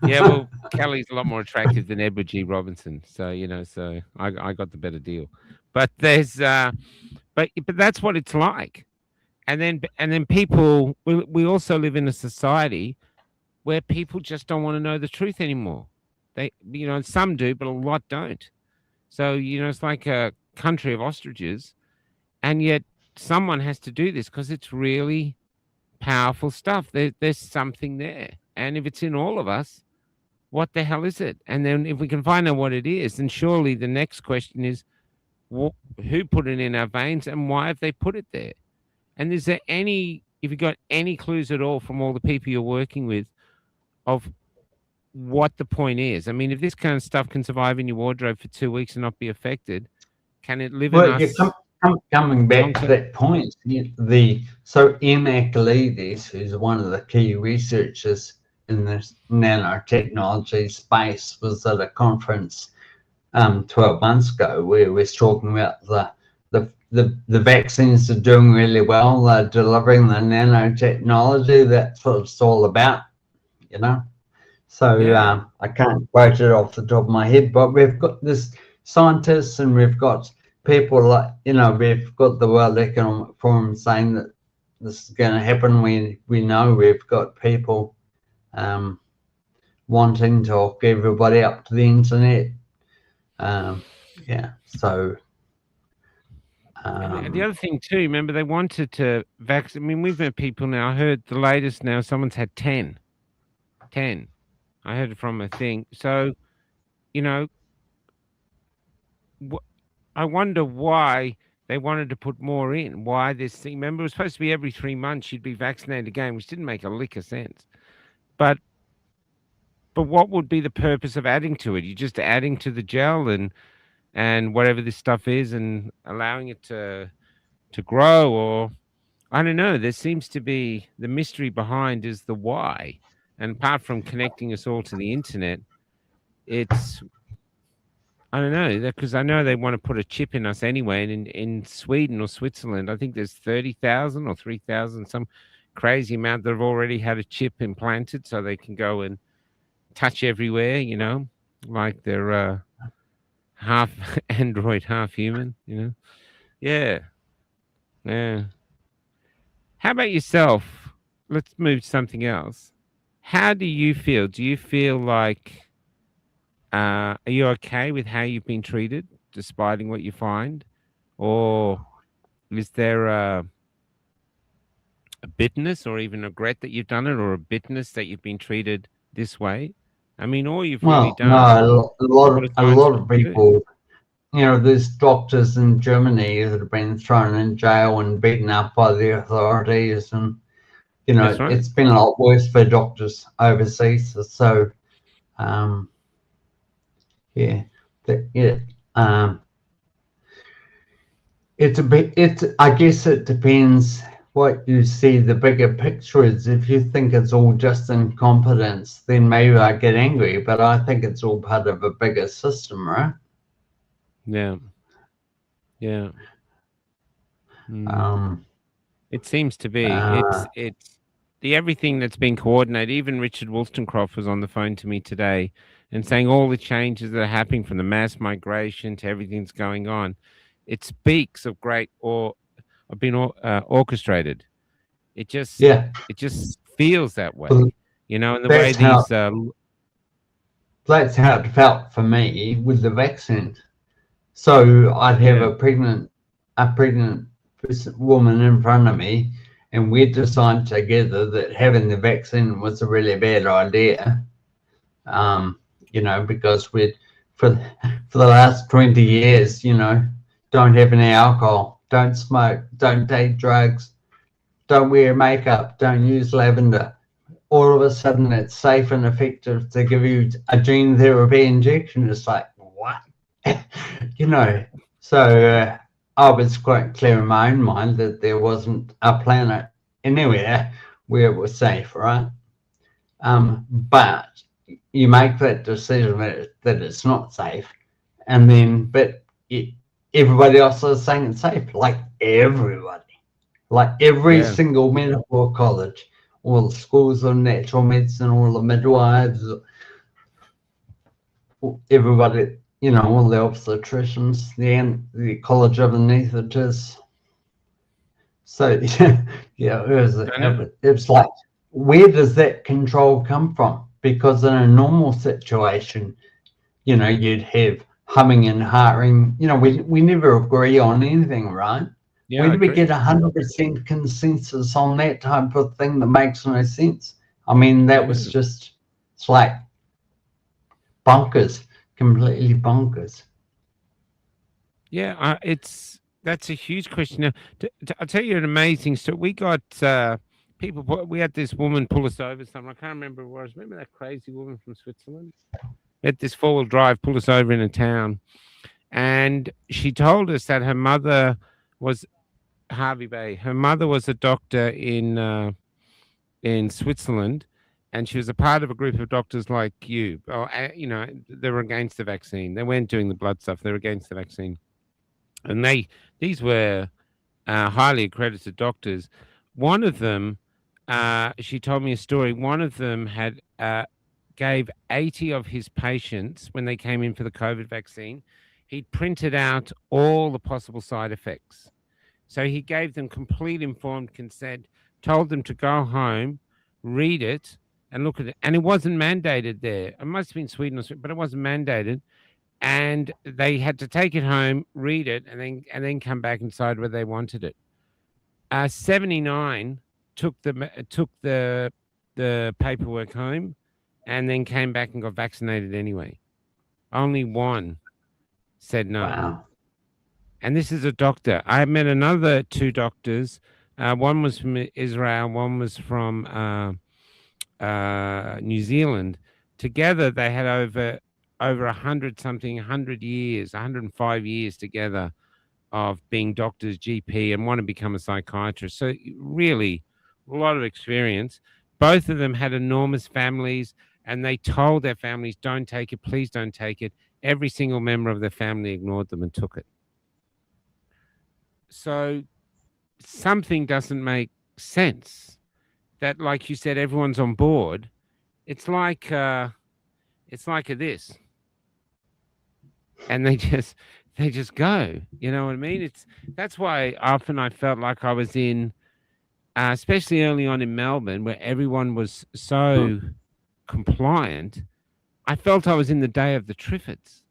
Yeah, well, Kelly's a lot more attractive than Edward G. Robinson, so so I got the better deal. But there's, but that's what it's like, and then people. We also live in a society where people just don't want to know the truth anymore. They, some do, but a lot don't. So it's like a country of ostriches, and yet someone has to do this because it's really powerful stuff. There's something there. And if it's in all of us, what the hell is it? And then if we can find out what it is, then surely the next question is, who put it in our veins and why have they put it there? And is there if you got any clues at all from all the people you're working with of what the point is? I mean, if this kind of stuff can survive in your wardrobe for 2 weeks and not be affected, can it live in us? Coming back to that point, so M. Achilles, who's one of the key researchers in this nanotechnology space, was at a conference 12 months ago where we was talking about the vaccines are doing really well. They're delivering the nanotechnology. That's what it's all about, So I can't quote it off the top of my head, but we've got this scientists and we've got people like, we've got the World Economic Forum saying that this is going to happen. We know we've got people wanting to hook everybody up to the internet. So. And the other thing too, remember they wanted to vaccinate. I mean, we've met people now. I heard the latest now, someone's had 10. I heard it from a thing. So, I wonder why they wanted to put more in. Why this thing? Remember, it was supposed to be every 3 months you'd be vaccinated again, which didn't make a lick of sense. But what would be the purpose of adding to it? You're just adding to the gel and whatever this stuff is, and allowing it to grow, or I don't know. There seems to be the mystery behind is the why. And apart from connecting us all to the internet, it's I don't know, because I know they want to put a chip in us anyway. And in Sweden or Switzerland, I think there's 30,000 or 3,000, some crazy amount that have already had a chip implanted, so they can go and touch everywhere, like they're half android, half human, Yeah. How about yourself? Let's move to something else. How do you feel? Do you feel like, are you okay with how you've been treated, despite what you find? Or is there a bitterness or even regret that you've done it, or a bitterness that you've been treated this way? I mean, all you've really done. No, a lot of people there's doctors in Germany that have been thrown in jail and beaten up by the authorities, and That's right. it's been a lot worse for doctors overseas. So, yeah, it's a bit. I guess it depends what you see. The bigger picture is. If you think it's all just incompetence, then maybe I get angry. But I think it's all part of a bigger system, right? Yeah. It seems to be. It's the everything that's been coordinated. Even Richard Wollstonecroft was on the phone to me today and saying all the changes that are happening, from the mass migration to everything that's going on. It speaks of great of being orchestrated. It just feels that way, Well, and the way these. That's how it felt for me with the vaccine. So I'd have a pregnant woman in front of me, and we'd decide together that having the vaccine was a really bad idea. Because we'd for the last 20 years, don't have any alcohol, don't smoke, don't take drugs, don't wear makeup, don't use lavender. All of a sudden, it's safe and effective to give you a gene therapy injection. It's like, what? So I was quite clear in my own mind that there wasn't a planet anywhere where it was safe, right? But you make that decision that it's not safe, but everybody else is saying it's safe, like everybody, like every single medical college, all the schools of natural medicine, all the midwives, everybody, all the obstetricians, the college of anesthetists. So it's like, where does that control come from? Because in a normal situation, you'd have humming and hawing. We never agree on anything, right? Yeah, Where do we get 100% consensus on that type of thing that makes no sense? I mean, that was just, it's like bonkers, completely bonkers. Yeah, that's a huge question. Now, I'll tell you an amazing story. We got people. We had this woman pull us over somewhere. I can't remember who it was. Remember that crazy woman from Switzerland? We had this 4-wheel drive pull us over in a town, and she told us that her mother was Harvey Bay. Her mother was a doctor in Switzerland, and she was a part of a group of doctors like you. They were against the vaccine. They weren't doing the blood stuff. They were against the vaccine, and these were highly accredited doctors. One of them, she told me a story. One of them had gave 80 of his patients, when they came in for the COVID vaccine, he'd printed out all the possible side effects. So he gave them complete informed consent, told them to go home, read it, and look at it. And it wasn't mandated there. It must have been Sweden, but it wasn't mandated. And they had to take it home, read it, and then come back and decide whether they wanted it. 79 took the paperwork home, and then came back and got vaccinated anyway. Only one said no. Wow. And this is a doctor. I met another 2 doctors. One was from Israel. One was from New Zealand. Together, they had over 105 years together of being doctors, GP, and want to become a psychiatrist. So really, a lot of experience. Both of them had enormous families, and they told their families, don't take it, please don't take it. Every single member of their family ignored them and took it. So something doesn't make sense. That, like you said, everyone's on board. It's like this, and they just go. You know what I mean? That's why often I felt like I was in, especially early on in Melbourne, where everyone was so compliant. I felt I was in the day of the Triffids,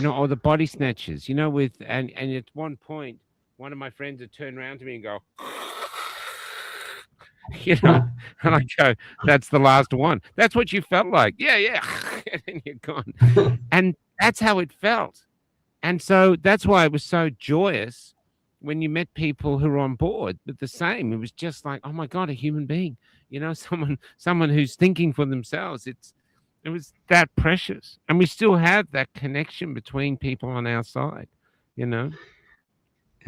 or the body snatchers. And at one point, one of my friends would turn around to me and go, and I go, that's the last one. That's what you felt like. Yeah. And then you're gone. And that's how it felt. And so that's why it was so joyous when you met people who were on board with the same. It was just like, oh my God, a human being, someone who's thinking for themselves. It was that precious. And we still have that connection between people on our side, It's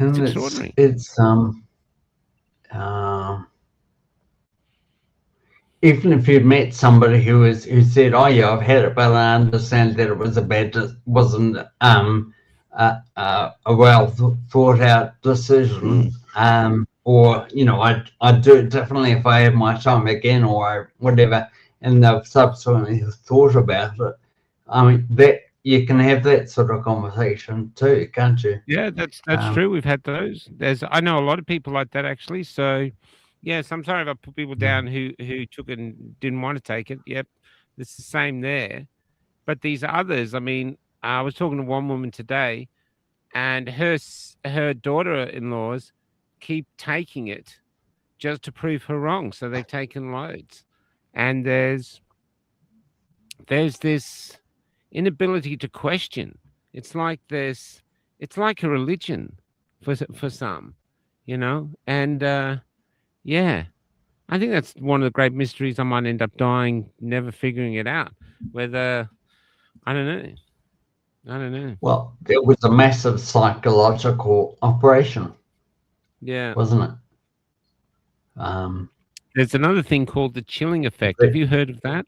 And extraordinary. Even if you met somebody who said, "Oh yeah, I've had it, but I understand that it wasn't a well thought out decision, or I'd do it differently if I had my time again, or whatever," and they've subsequently thought about it. I mean, that you can have that sort of conversation too, can't you? Yeah, that's true. We've had those. I know a lot of people like that actually. So yes, I'm sorry if I put people down who took it and didn't want to take it. Yep, it's the same there. But these others, I mean, I was talking to one woman today, and her daughter-in-laws keep taking it just to prove her wrong. So they've taken loads, and there's this inability to question. It's like a religion for some, and yeah. I think that's one of the great mysteries. I might end up dying, never figuring it out. Whether, I don't know. Well, it was a massive psychological operation, Yeah. wasn't it? There's another thing called the chilling effect. Have you heard of that?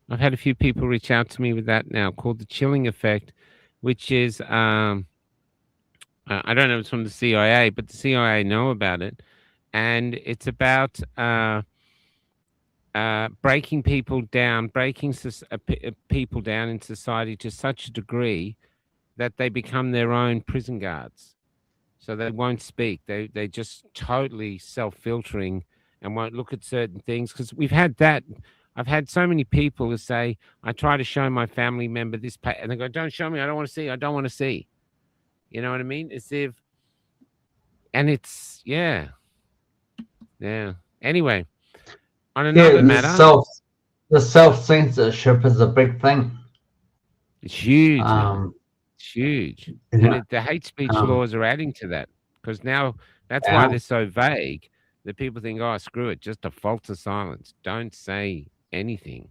I've had a few people reach out to me with that now, called the chilling effect, which is, I don't know if it's from the CIA, but the CIA know about it. And it's about breaking people down in society to such a degree that they become their own prison guards. So they won't speak. They just totally self-filtering and won't look at certain things. Because we've had that. I've had so many people who say, I try to show my family member this, and they go, don't show me. I don't want to see. I don't want to see. You know what I mean? As if, and it's, yeah. Anyway, on another matter, the self-censorship is a big thing. It's huge. It's huge. And the hate speech laws are adding to that, because now that's why they're so vague, that people think, oh, screw it, just default to silence. Don't say anything,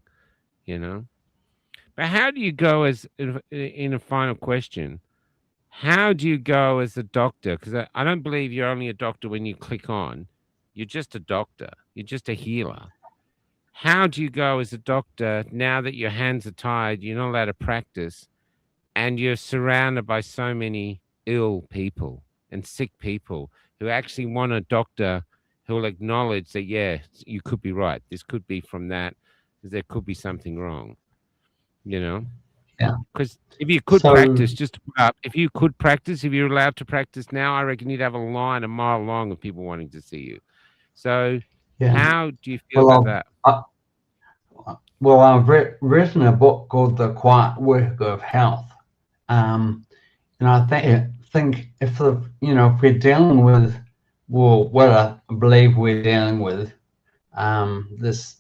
But how do you go in a final question, how do you go as a doctor? Because I don't believe you're only a doctor when you click on. You're just a doctor. You're just a healer. How do you go as a doctor now that your hands are tied, you're not allowed to practice, and you're surrounded by so many ill people and sick people who actually want a doctor who will acknowledge that, yeah, you could be right. This could be from that. There could be something wrong, Yeah. Because if you could practice, just to put up, if you're allowed to practice now, I reckon you'd have a line a mile long of people wanting to see you. So how do you feel about that? Well, I've written a book called The Quiet Work of Health. And I think if we're dealing with, well, what I believe we're dealing with, this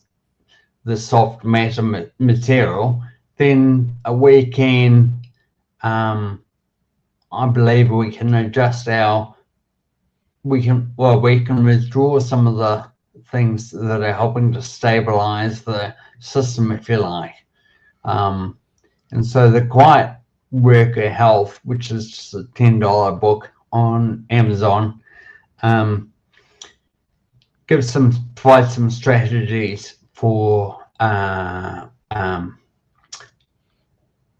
soft matter material, then we can, I believe we can adjust we can withdraw some of the things that are helping to stabilize the system, if you like. And so The Quiet Work of Health, which is just a $10 book on Amazon, provides some strategies for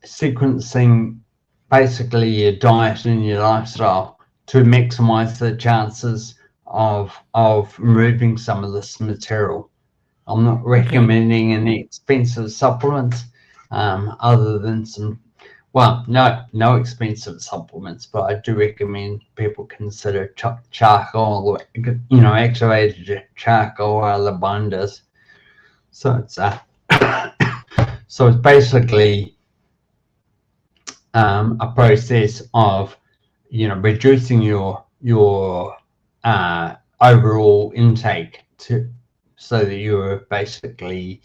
sequencing basically your diet and your lifestyle to maximize the chances of removing some of this material. I'm not recommending any expensive supplements, other than no expensive supplements, but I do recommend people consider charcoal, activated charcoal or other binders. So it's basically a process of reducing your overall intake so that you're basically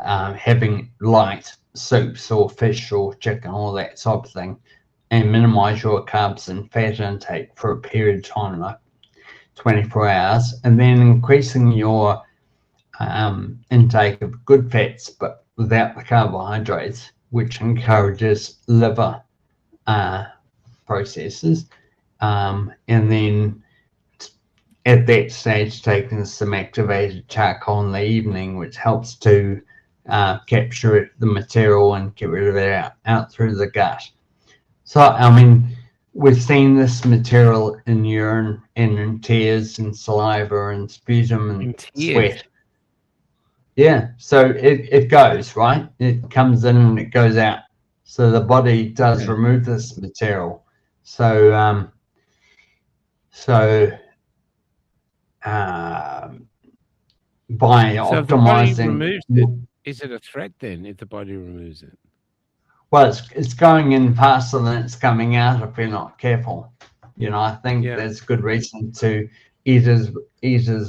having light soups or fish or chicken, all that sort of thing, and minimize your carbs and fat intake for a period of time, like 24 hours, and then increasing your intake of good fats, but without the carbohydrates, which encourages liver processes, and then at that stage taking some activated charcoal in the evening, which helps to capture the material and get rid of it out through the gut. So, I mean, we've seen this material in urine and in tears and saliva and sputum and sweat. Yeah, so it goes, right? It comes in and it goes out. So the body does remove this material. So, by So optimizing, if the body removes it, is it a threat then if the body removes it? well, it's going in faster than it's coming out if we're not careful. You know, I think there's good reason to eat as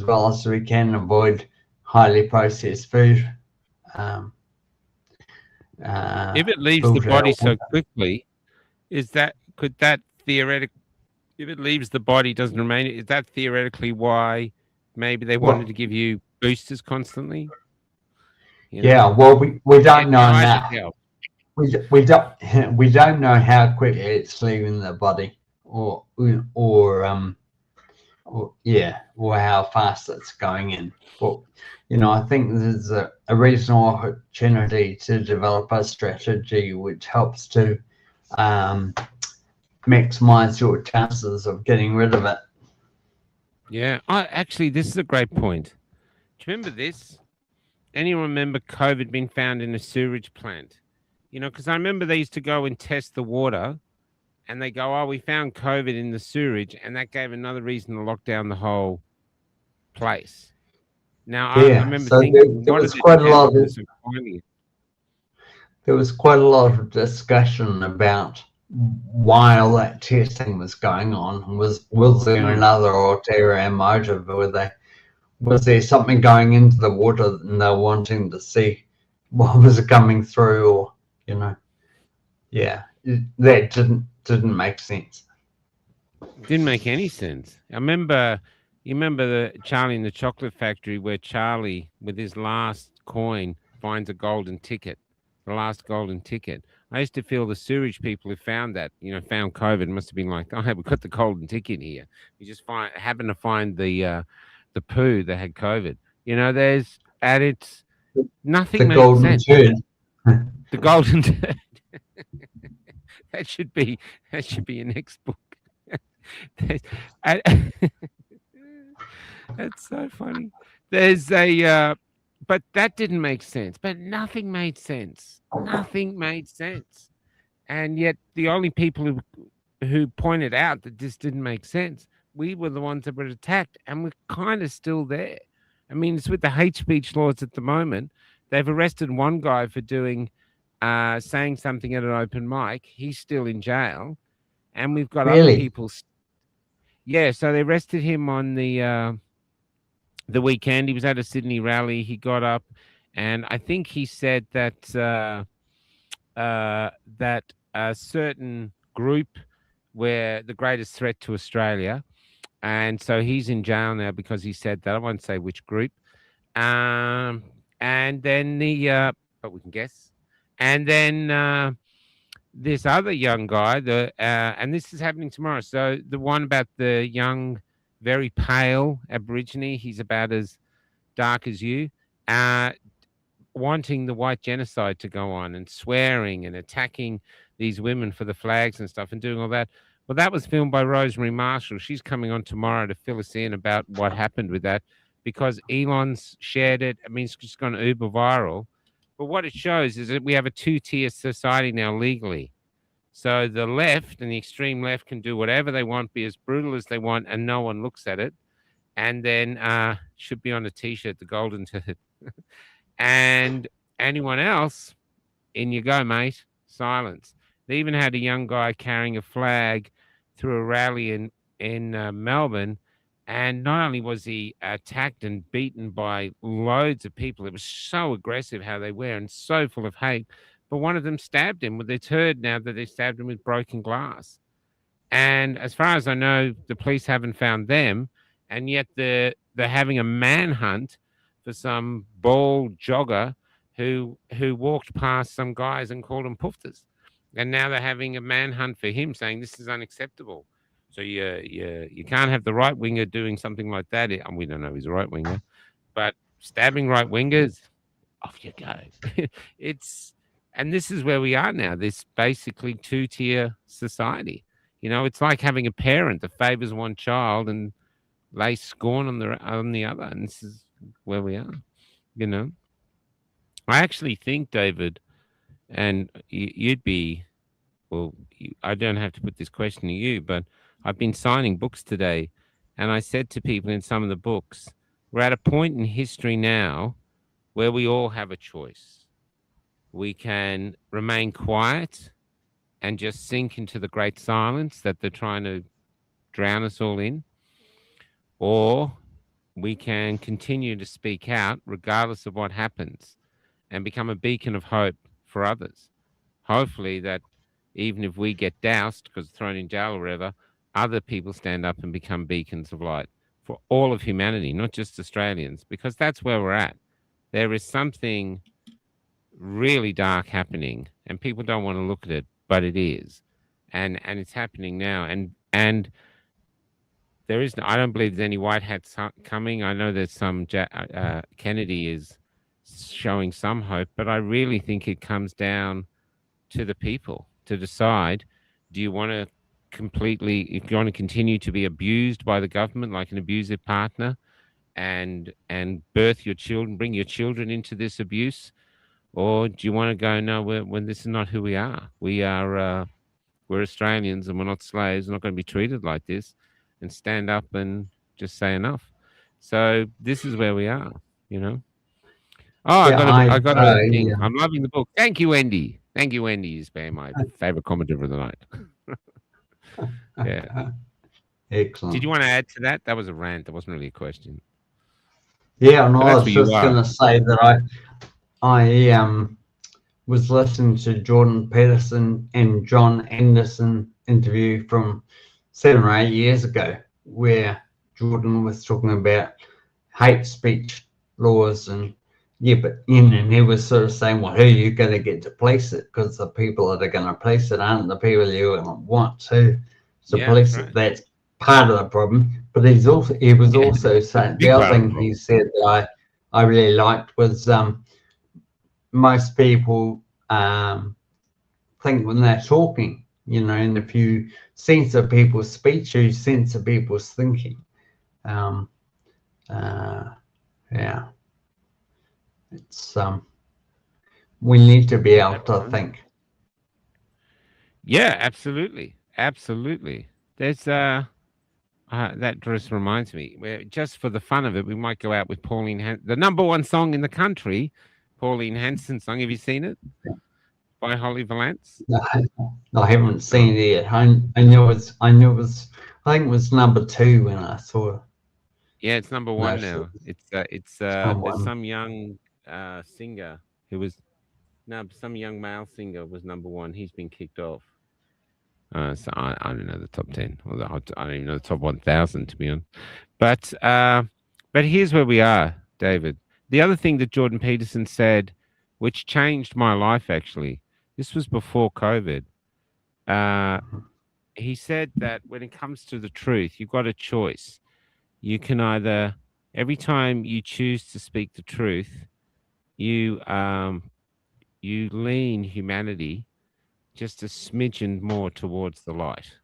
well as we can, avoid highly processed food. If it leaves the body so quickly, could that theoretically, if it leaves the body, doesn't remain, is that theoretically why maybe they wanted to give you boosters constantly? You know? Yeah, well, we don't know now. We don't know how quickly it's leaving the body, or how fast it's going in. But you know, I think there's a reasonable opportunity to develop a strategy which helps to maximize your chances of getting rid of it. Yeah, actually, this is a great point. Do you remember this? Anyone remember COVID being found in a sewage plant? You know, because I remember they used to go and test the water, and they go, "Oh, we found COVID in the sewage," and that gave another reason to lock down the whole place. Now, I remember thinking, there was quite a lot of discussion about why all that testing was going on. Was there another ulterior motive? Was there something going into the water and they're wanting to see what was coming through, or you know? Yeah, that didn't make sense. Didn't make any sense. You remember the Charlie in the Chocolate Factory, where Charlie, with his last coin, finds a golden ticket, the last golden ticket. I used to feel the sewage people who found that, found COVID, must have been like, "Oh, hey, we've got the golden ticket here." You just happen to find the poo that had COVID. It's nothing made sense. The golden turd. That should be your next book. That's so funny. But that didn't make sense. But nothing made sense. Nothing made sense. And yet the only people who pointed out that this didn't make sense, we were the ones that were attacked, and we're kind of still there. I mean, it's with the hate speech laws at the moment. They've arrested one guy for saying something at an open mic. He's still in jail, and we've got other people. Yeah, so they arrested him on the weekend. He was at a Sydney rally. He got up, and I think he said that a certain group were the greatest threat to Australia, and so he's in jail now because he said that. I won't say which group. And then but we can guess. And then this other young guy, and this is happening tomorrow. So the one about the young, very pale Aborigine, he's about as dark as you, wanting the white genocide to go on and swearing and attacking these women for the flags and stuff and doing all that. Well, that was filmed by Rosemary Marshall. She's coming on tomorrow to fill us in about what happened with that, because Elon's shared it. I mean, it's just gone uber viral. But what it shows is that we have a two-tier society now legally. So the left and the extreme left can do whatever they want, be as brutal as they want, and no one looks at it. And then should be on a T-shirt, the golden turd. And anyone else, in you go, mate, silence. They even had a young guy carrying a flag through a rally in Melbourne. And not only was he attacked and beaten by loads of people, it was so aggressive how they were and so full of hate. but one of them stabbed him. Well, it's heard now that they stabbed him with broken glass. And as far as I know, the police haven't found them, and yet they're having a manhunt for some bald jogger who walked past some guys and called them poofters. And now they're having a manhunt for him, saying this is unacceptable. So you can't have the right winger doing something like that. And we don't know he's a right winger, but stabbing right wingers, off you go. And this is where we are now. This basically two-tier society. You know, it's like having a parent that favors one child and lays scorn on the other. And this is where we are. You know, I actually think, David, and you'd be, well, I don't have to put this question to you, but I've been signing books today, and I said to people in some of the books, we're at a point in history now where we all have a choice. We can remain quiet and just sink into the great silence that they're trying to drown us all in, or we can continue to speak out regardless of what happens and become a beacon of hope for others. Hopefully that even if we get doused because thrown in jail or whatever, other people stand up and become beacons of light for all of humanity, not just Australians, because that's where we're at. There is something really dark happening, and people don't want to look at it, but it is, and it's happening now. And there is, I don't believe there's any white hats coming. I know there's some Kennedy is showing some hope, but I really think it comes down to the people to decide: do you want to if you want to continue to be abused by the government like an abusive partner, and birth your children, bring your children into this abuse? Or do you want to go, no, when this is not who we are. We're Australians and we're not slaves. We're not going to be treated like this, and stand up and just say enough. So this is where we are, you know. Oh, Yeah, I got a thing. yeah. I'm loving the book. Thank you, Wendy. Thank you, Wendy. You've been my favorite commenter of the night. Yeah. Excellent. Did you want to add to that? That was a rant. That wasn't really a question. Yeah, no, But I that's was where you just are. going to say that I was listening to Jordan Peterson and John Anderson interview from 7 or 8 years ago, where Jordan was talking about hate speech laws and and he was sort of saying, well, who are you going to get to police it? Because the people that are going to police it aren't the people you want to Yeah, police that's it. That's part of the problem. But he was also saying, the Big other part of the thing he said that I really liked was most people think when they're talking, you know, and if you censor people's speech, you censor people's thinking. Yeah. It's we need to be able to think. Yeah, absolutely. There's that just reminds me, where just for the fun of it, we might go out with Pauline the number one song in the country, Pauline Hanson's song. Have you seen it? By Holly Valance? I haven't seen it yet. I know it was I think it was number 2 when I saw it. Yeah, it's number 1 No, now. It's there's some young singer who was some young male singer was number 1. He's been kicked off. So I don't know the top 10. Or I don't even know the top 1,000, to be honest. But here's where we are, David. The other thing that Jordan Peterson said, which changed my life, actually, this was before COVID. He said that when it comes to the truth, you've got a choice. You can either, every time you choose to speak the truth, you lean humanity just a smidgen more towards the light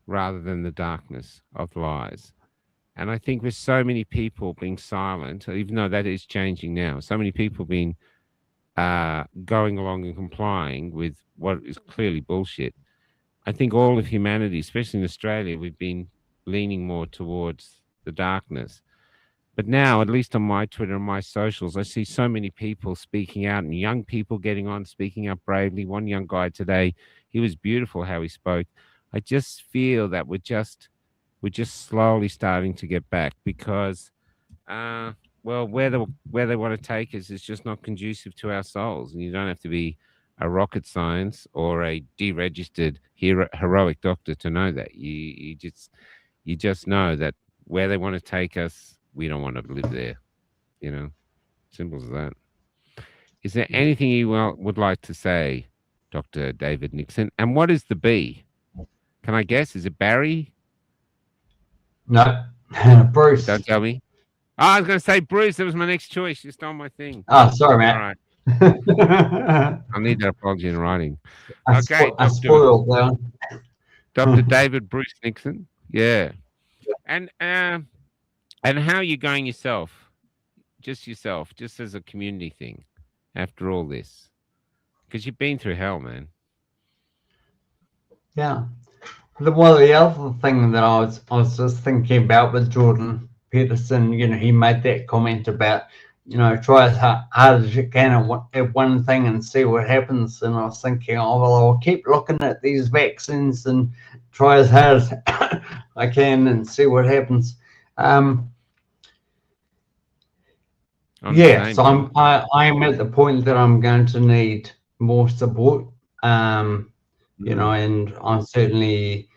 rather than the darkness of lies. And I think with so many people being silent, even though that is changing now, so many people being going along and complying with what is clearly bullshit, I think all of humanity, especially in Australia, we've been leaning more towards the darkness. But now, at least on my Twitter and my socials, I see so many people speaking out, and young people getting on, speaking up bravely. One young guy today, he was beautiful how he spoke. I just feel that we're just slowly starting to get back, because, well, where they want to take us is just not conducive to our souls. And you don't have to be a rocket science or a deregistered heroic doctor to know that. You just know that where they want to take us, we don't want to live there. You know, simple as that. Is there anything you would like to say, Dr. David Nixon? And what is the B? Can I guess? Is it Barry? No, Bruce. Don't tell me. Oh, I was going to say Bruce. That was my next choice. You stole my thing. Oh, sorry, All Matt. right. I'll need that apology in writing. Okay, I spoiled that one. Dr. David Bruce Nixon. Yeah. And how are you going yourself? Just yourself, just as a community thing after all this? Because you've been through hell, man. Yeah. Well, the other thing that I was just thinking about with Jordan Peterson, he made that comment about, try as hard as you can at one thing and see what happens. And I was thinking, oh, well, I'll keep looking at these vaccines and try as hard as I can and see what happens. Yeah, so I'm at the point that I'm going to need more support. And I'm certainly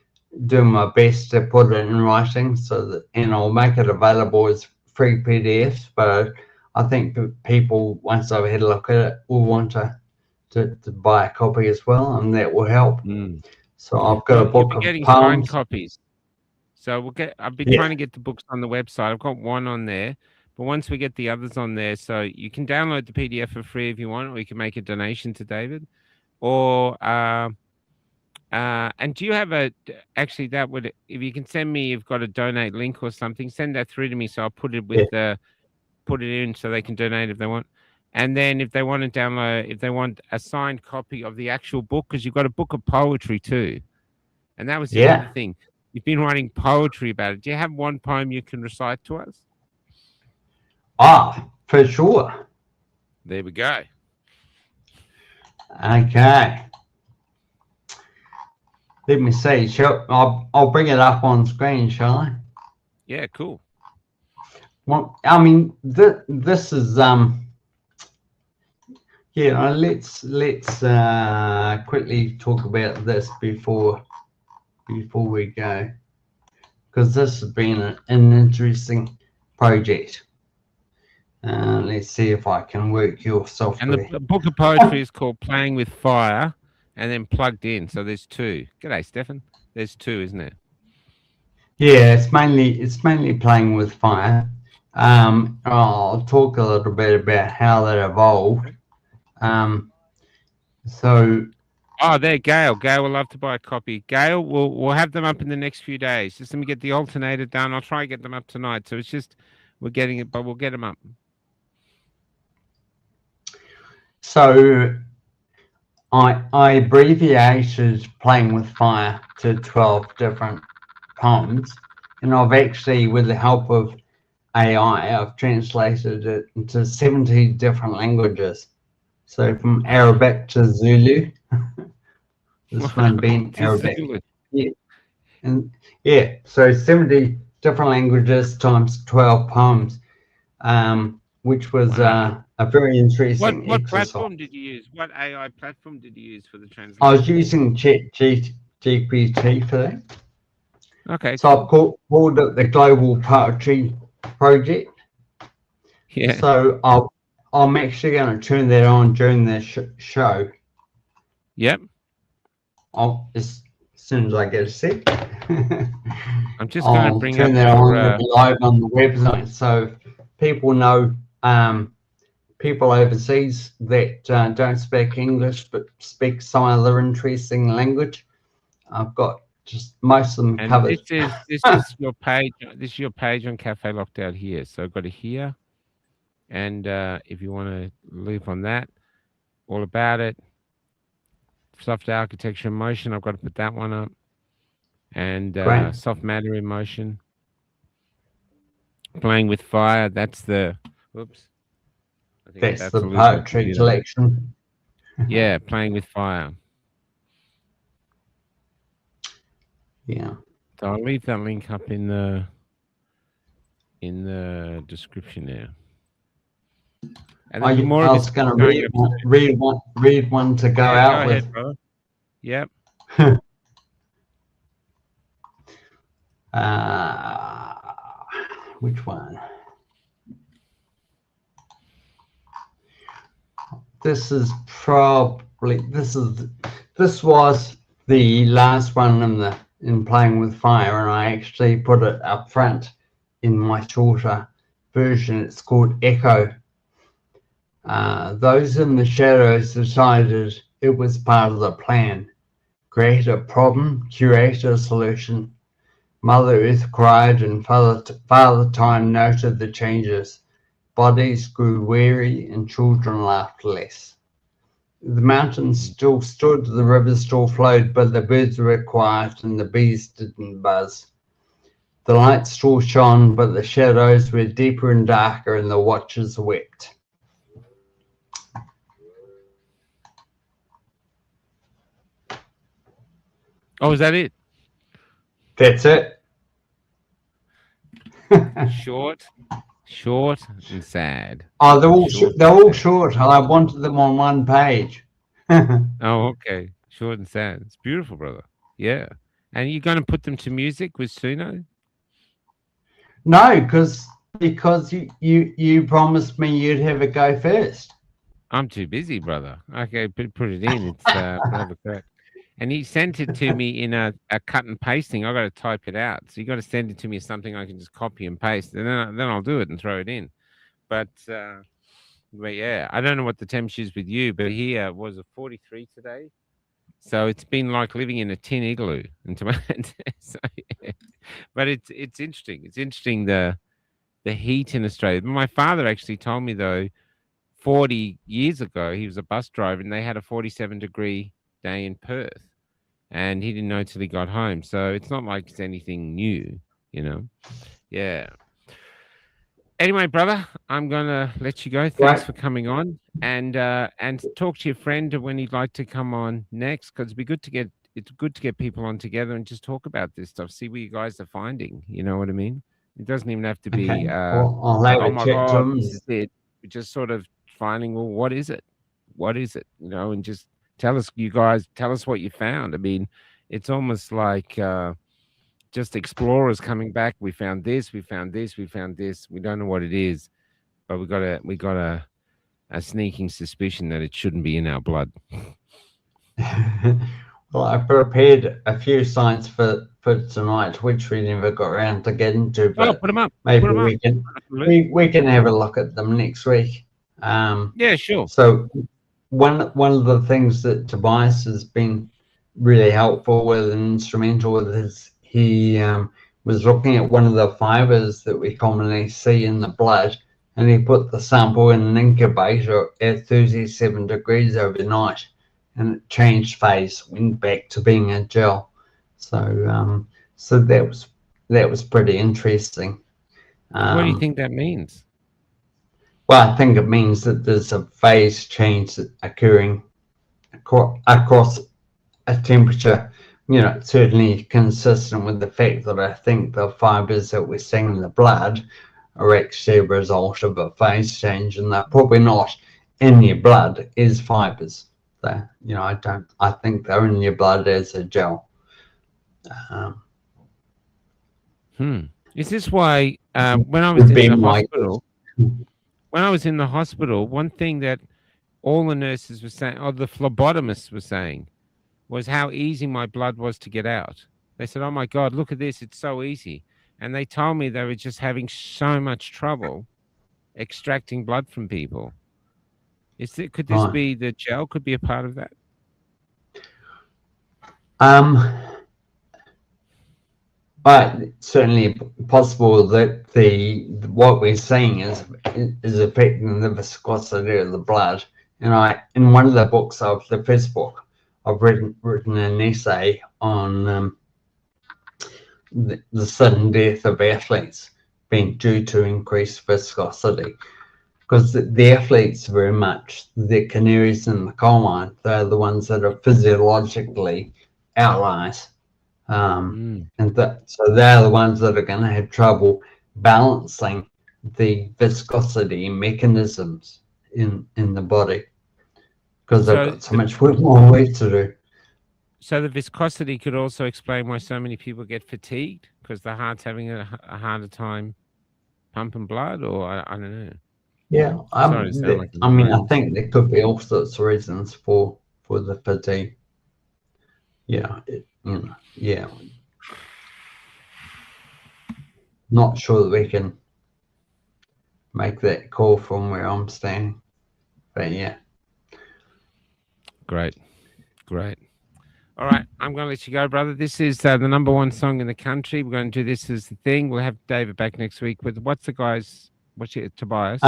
doing my best to put it in writing and I'll make it available as free PDFs, but I think people, once I've had a look at it, will want to buy a copy as well, and that will help. So I've got a book of getting poems. signed copies. So I've been trying to get the books on the website. I've got one on there, but once we get the others on there, so you can download the PDF for free if you want, or you can make a donation to David, or and do you have actually that would, if you can send me, you've got a donate link or something, send that through to me. So I'll put it with put it in so they can donate if they want. And then if they want to download, if they want a signed copy of the actual book, because you've got a book of poetry too. And that was the other thing. You've been writing poetry about it. Do you have one poem you can recite to us? For sure. There we go. Okay. Let me see. I'll bring it up on screen, shall I? Yeah, cool. Well, I mean, this is let's quickly talk about this before we go, because this has been an interesting project. Let's see if I can work your software. And the book of poetry is called Playing with Fire, and then Plugged In. So there's two. G'day, Stefan. There's two, isn't it? Yeah, it's mainly Playing with Fire. I'll talk a little bit about how that evolved. There, Gail. Gail will love to buy a copy. Gail, we'll have them up in the next few days. Just let me get the alternator done. I'll try and get them up tonight. So it's just we're getting it, but we'll get them up. So I abbreviated Playing with Fire to 12 different poems, and I've actually, with the help of AI, I've translated it into 70 different languages. So from Arabic to Zulu, this one being Arabic. So 70 different languages times 12 poems, which was a very interesting What exercise. platform did you use? What AI platform did you use for the translation? I was using ChatGPT for that. Okay. So I've called it the Global Poetry Project. Yeah. So I'm actually going to turn that on during the show. Yep. As soon as I get a sec. I'm just going to bring turn that on live on the website, so people know, people overseas that don't speak English but speak some other interesting language. I've got just most of them covered. This is your page. This is your page on Cafe Lockdown here. So I've got it here, and if you want to leave on that, all about it. Soft architecture in motion. I've got to put that one up, and soft matter in motion. Playing with Fire. That's the. Oops. I think that's the poetry collection. Yeah, Playing with Fire. Yeah. So I'll leave that link up in the description there. And then more I of was it's going to going up. read one to go Yeah, out go with. ahead, brother. Yep. Which one? This is probably this was the last one in Playing with Fire, and I actually put it up front in my shorter version. It's called Echo. Those in the shadows decided it was part of the plan. Create a problem, curate a solution. Mother Earth cried, and Father Time noted the changes. Bodies grew weary, and children laughed less. The mountains still stood, the rivers still flowed, but the birds were quiet and the bees didn't buzz. The light still shone, but the shadows were deeper and darker, and the watchers wept. Oh, is that it? That's it. Short and sad. Oh, they're all Short. short. I wanted them on one page. Oh, okay. Short and sad. It's beautiful, brother. Yeah. And you're going to put them to music with Suno? No, because you promised me you'd have a go first. I'm too busy, brother. Okay, put it in. It's have a crack. And he sent it to me in a cut and paste thing. I got to type it out. So you got to send it to me as something I can just copy and paste, and then I'll do it and throw it in. But yeah, I don't know what the temperature is with you, but here was a 43 today. So it's been like living in a tin igloo. So, yeah. But it's interesting. It's interesting the heat in Australia. My father actually told me though, 40 years ago, he was a bus driver and they had a 47-degree day in Perth, and he didn't know till he got home. So it's not like it's anything new, you know. Yeah. Anyway, brother, I'm gonna let you go. Thanks for coming on, and talk to your friend when he'd like to come on next, because it's good to get people on together and just talk about this stuff. See what you guys are finding. You know what I mean? It doesn't even have to be. Okay. I'll have oh a my chat God, to him. this is it. We're just sort of finding, well, what is it? What is it? You know, and just tell us what you found. I mean, it's almost like just explorers coming back. We found this, we found this, we found this. We don't know what it is, but we got a sneaking suspicion that it shouldn't be in our blood. Well, I prepared a few signs for tonight, which we never got around to getting to, but put them up. Maybe Put 'em we up. can we can have a look at them next week. Yeah, sure. So one of the things that Tobias has been really helpful with and instrumental with is he was looking at one of the fibers that we commonly see in the blood, and he put the sample in an incubator at 37 degrees overnight, and it changed phase, went back to being a gel. So so that was pretty interesting. What do you think that means? Well, I think it means that there's a phase change occurring across a temperature, you know, certainly consistent with the fact that I think the fibers that we're seeing in the blood are actually a result of a phase change, and they're probably not in your blood as fibers. So, you know, I think they're in your blood as a gel. Is this why when I was in the hospital? When I was in the hospital, one thing that all the nurses were saying, or the phlebotomists were saying, was how easy my blood was to get out. They said, oh my God, look at this, it's so easy. And they told me they were just having so much trouble extracting blood from people. Could this be the gel? Could be a part of that? But certainly possible that what we're seeing is affecting the viscosity of the blood. And in one of the books the first book, I've written an essay on the sudden death of athletes being due to increased viscosity, because the athletes very much, the canaries in the coal mine, they're the ones that are physiologically outliers. And so they're the ones that are going to have trouble balancing the viscosity mechanisms in the body because So they've got so much more work to do. So the viscosity could also explain why so many people get fatigued because the heart's having a harder time pumping blood, or I don't know. Yeah, Sorry to sound like I mean, I think there could be all sorts of reasons for the fatigue. Yeah, yeah. Not sure that we can make that call from where I'm standing, but yeah. Great. All right, I'm going to let you go, brother. This is the #1 song in the country. We're going to do this as the thing. We'll have David back next week with what's Tobias? Tobias.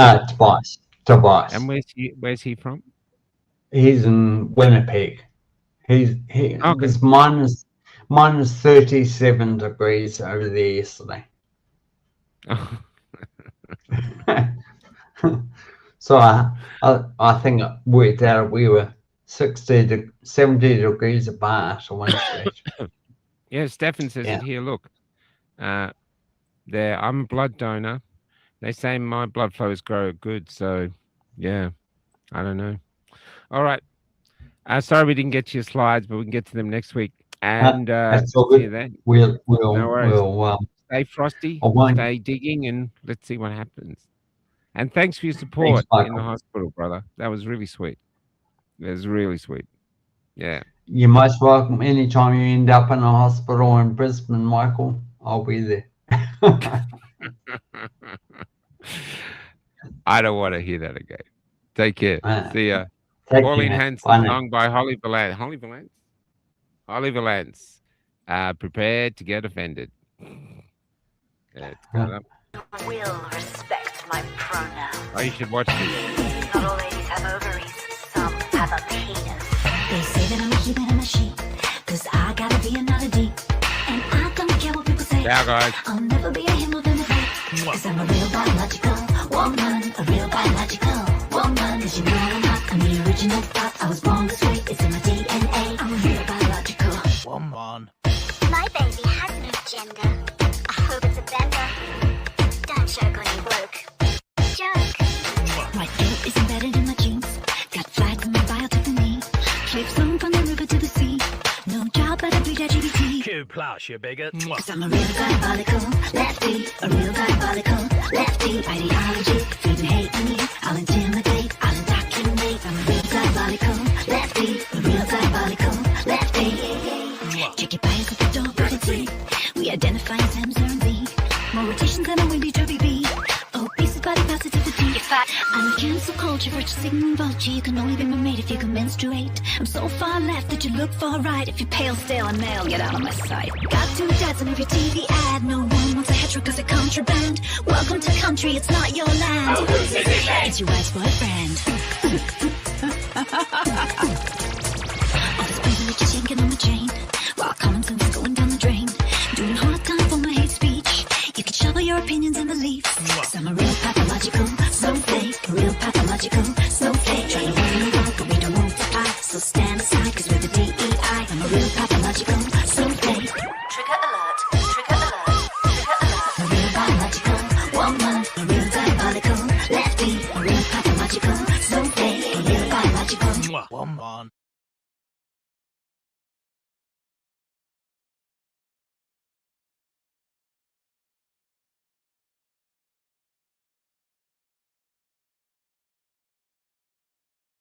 And where's he from? He's in Winnipeg. Okay. It's minus 37 degrees over there yesterday. Oh. So I think it worked out we were 60 to 70 degrees apart at one stage. Yeah, Stefan says it here. Look, I'm a blood donor. They say my blood flow is good. So, yeah, I don't know. All right. Sorry we didn't get to your slides, but we can get to them next week. And that's all good. then. We'll stay frosty, stay digging, and let's see what happens. And thanks for your support in the hospital, brother. That was really sweet. It was really sweet. Yeah. You're most welcome. Anytime you end up in a hospital in Brisbane, Michael, I'll be there. I don't want to hear that again. Take care. See ya. Pauline Hanson, song by Holly Valance. Holly Valance. Prepared to get offended. Yeah, will respect my pronoun. Oh, you should watch this. Not all ladies have ovaries, some have a penis. They say that I'm a he, but I'm a she, cause I gotta be another D. And I don't care what people say. Yeah, guys. I'll never be a him or them a they. Cause I'm a real biological woman, a real biological woman. As you know I'm not, I'm the original thought. I was born this way, it's in my DNA. I'm a real biological woman. My baby has no gender. I hope it's a bender. Don't joke when you woke. Joke. My guilt is embedded in my genes. Got flags in my biotechnology. Clips on from the river to the sea. No job but a breed LGBT. Q plus, you bigot. Cause I'm a real diabolical lefty. A real diabolical lefty. Ideology, feeding hate in you. I'll intimidate, I'll indoctrinate. I'm a real diabolical lefty. A real diabolical lefty. Check your bias at the door, potency. We identify as M, Z, and Z. More rotations than a windy derby bee. Obese body positivity. You're fat. I'm cancel culture, virtue signaling vulture. You can only be my mate if you can menstruate. I'm so far left that you look far right. If you're pale, stale, and male, get out of my sight. Got 2 dads on every TV ad. No one wants a hetero cause they're contraband. Welcome to country, it's not your land. It's your wife's boyfriend. All this privilege is yanking on my chain, while common sense is going down the drain. Doing hard time for my hate speech. You can shovel your opinions and beliefs. Cause I'm a real pathological, so fake. A real pathological, so fake. Trying to run the world, but we don't multiply. So stand aside, cause we're the DEI. I'm a real pathological.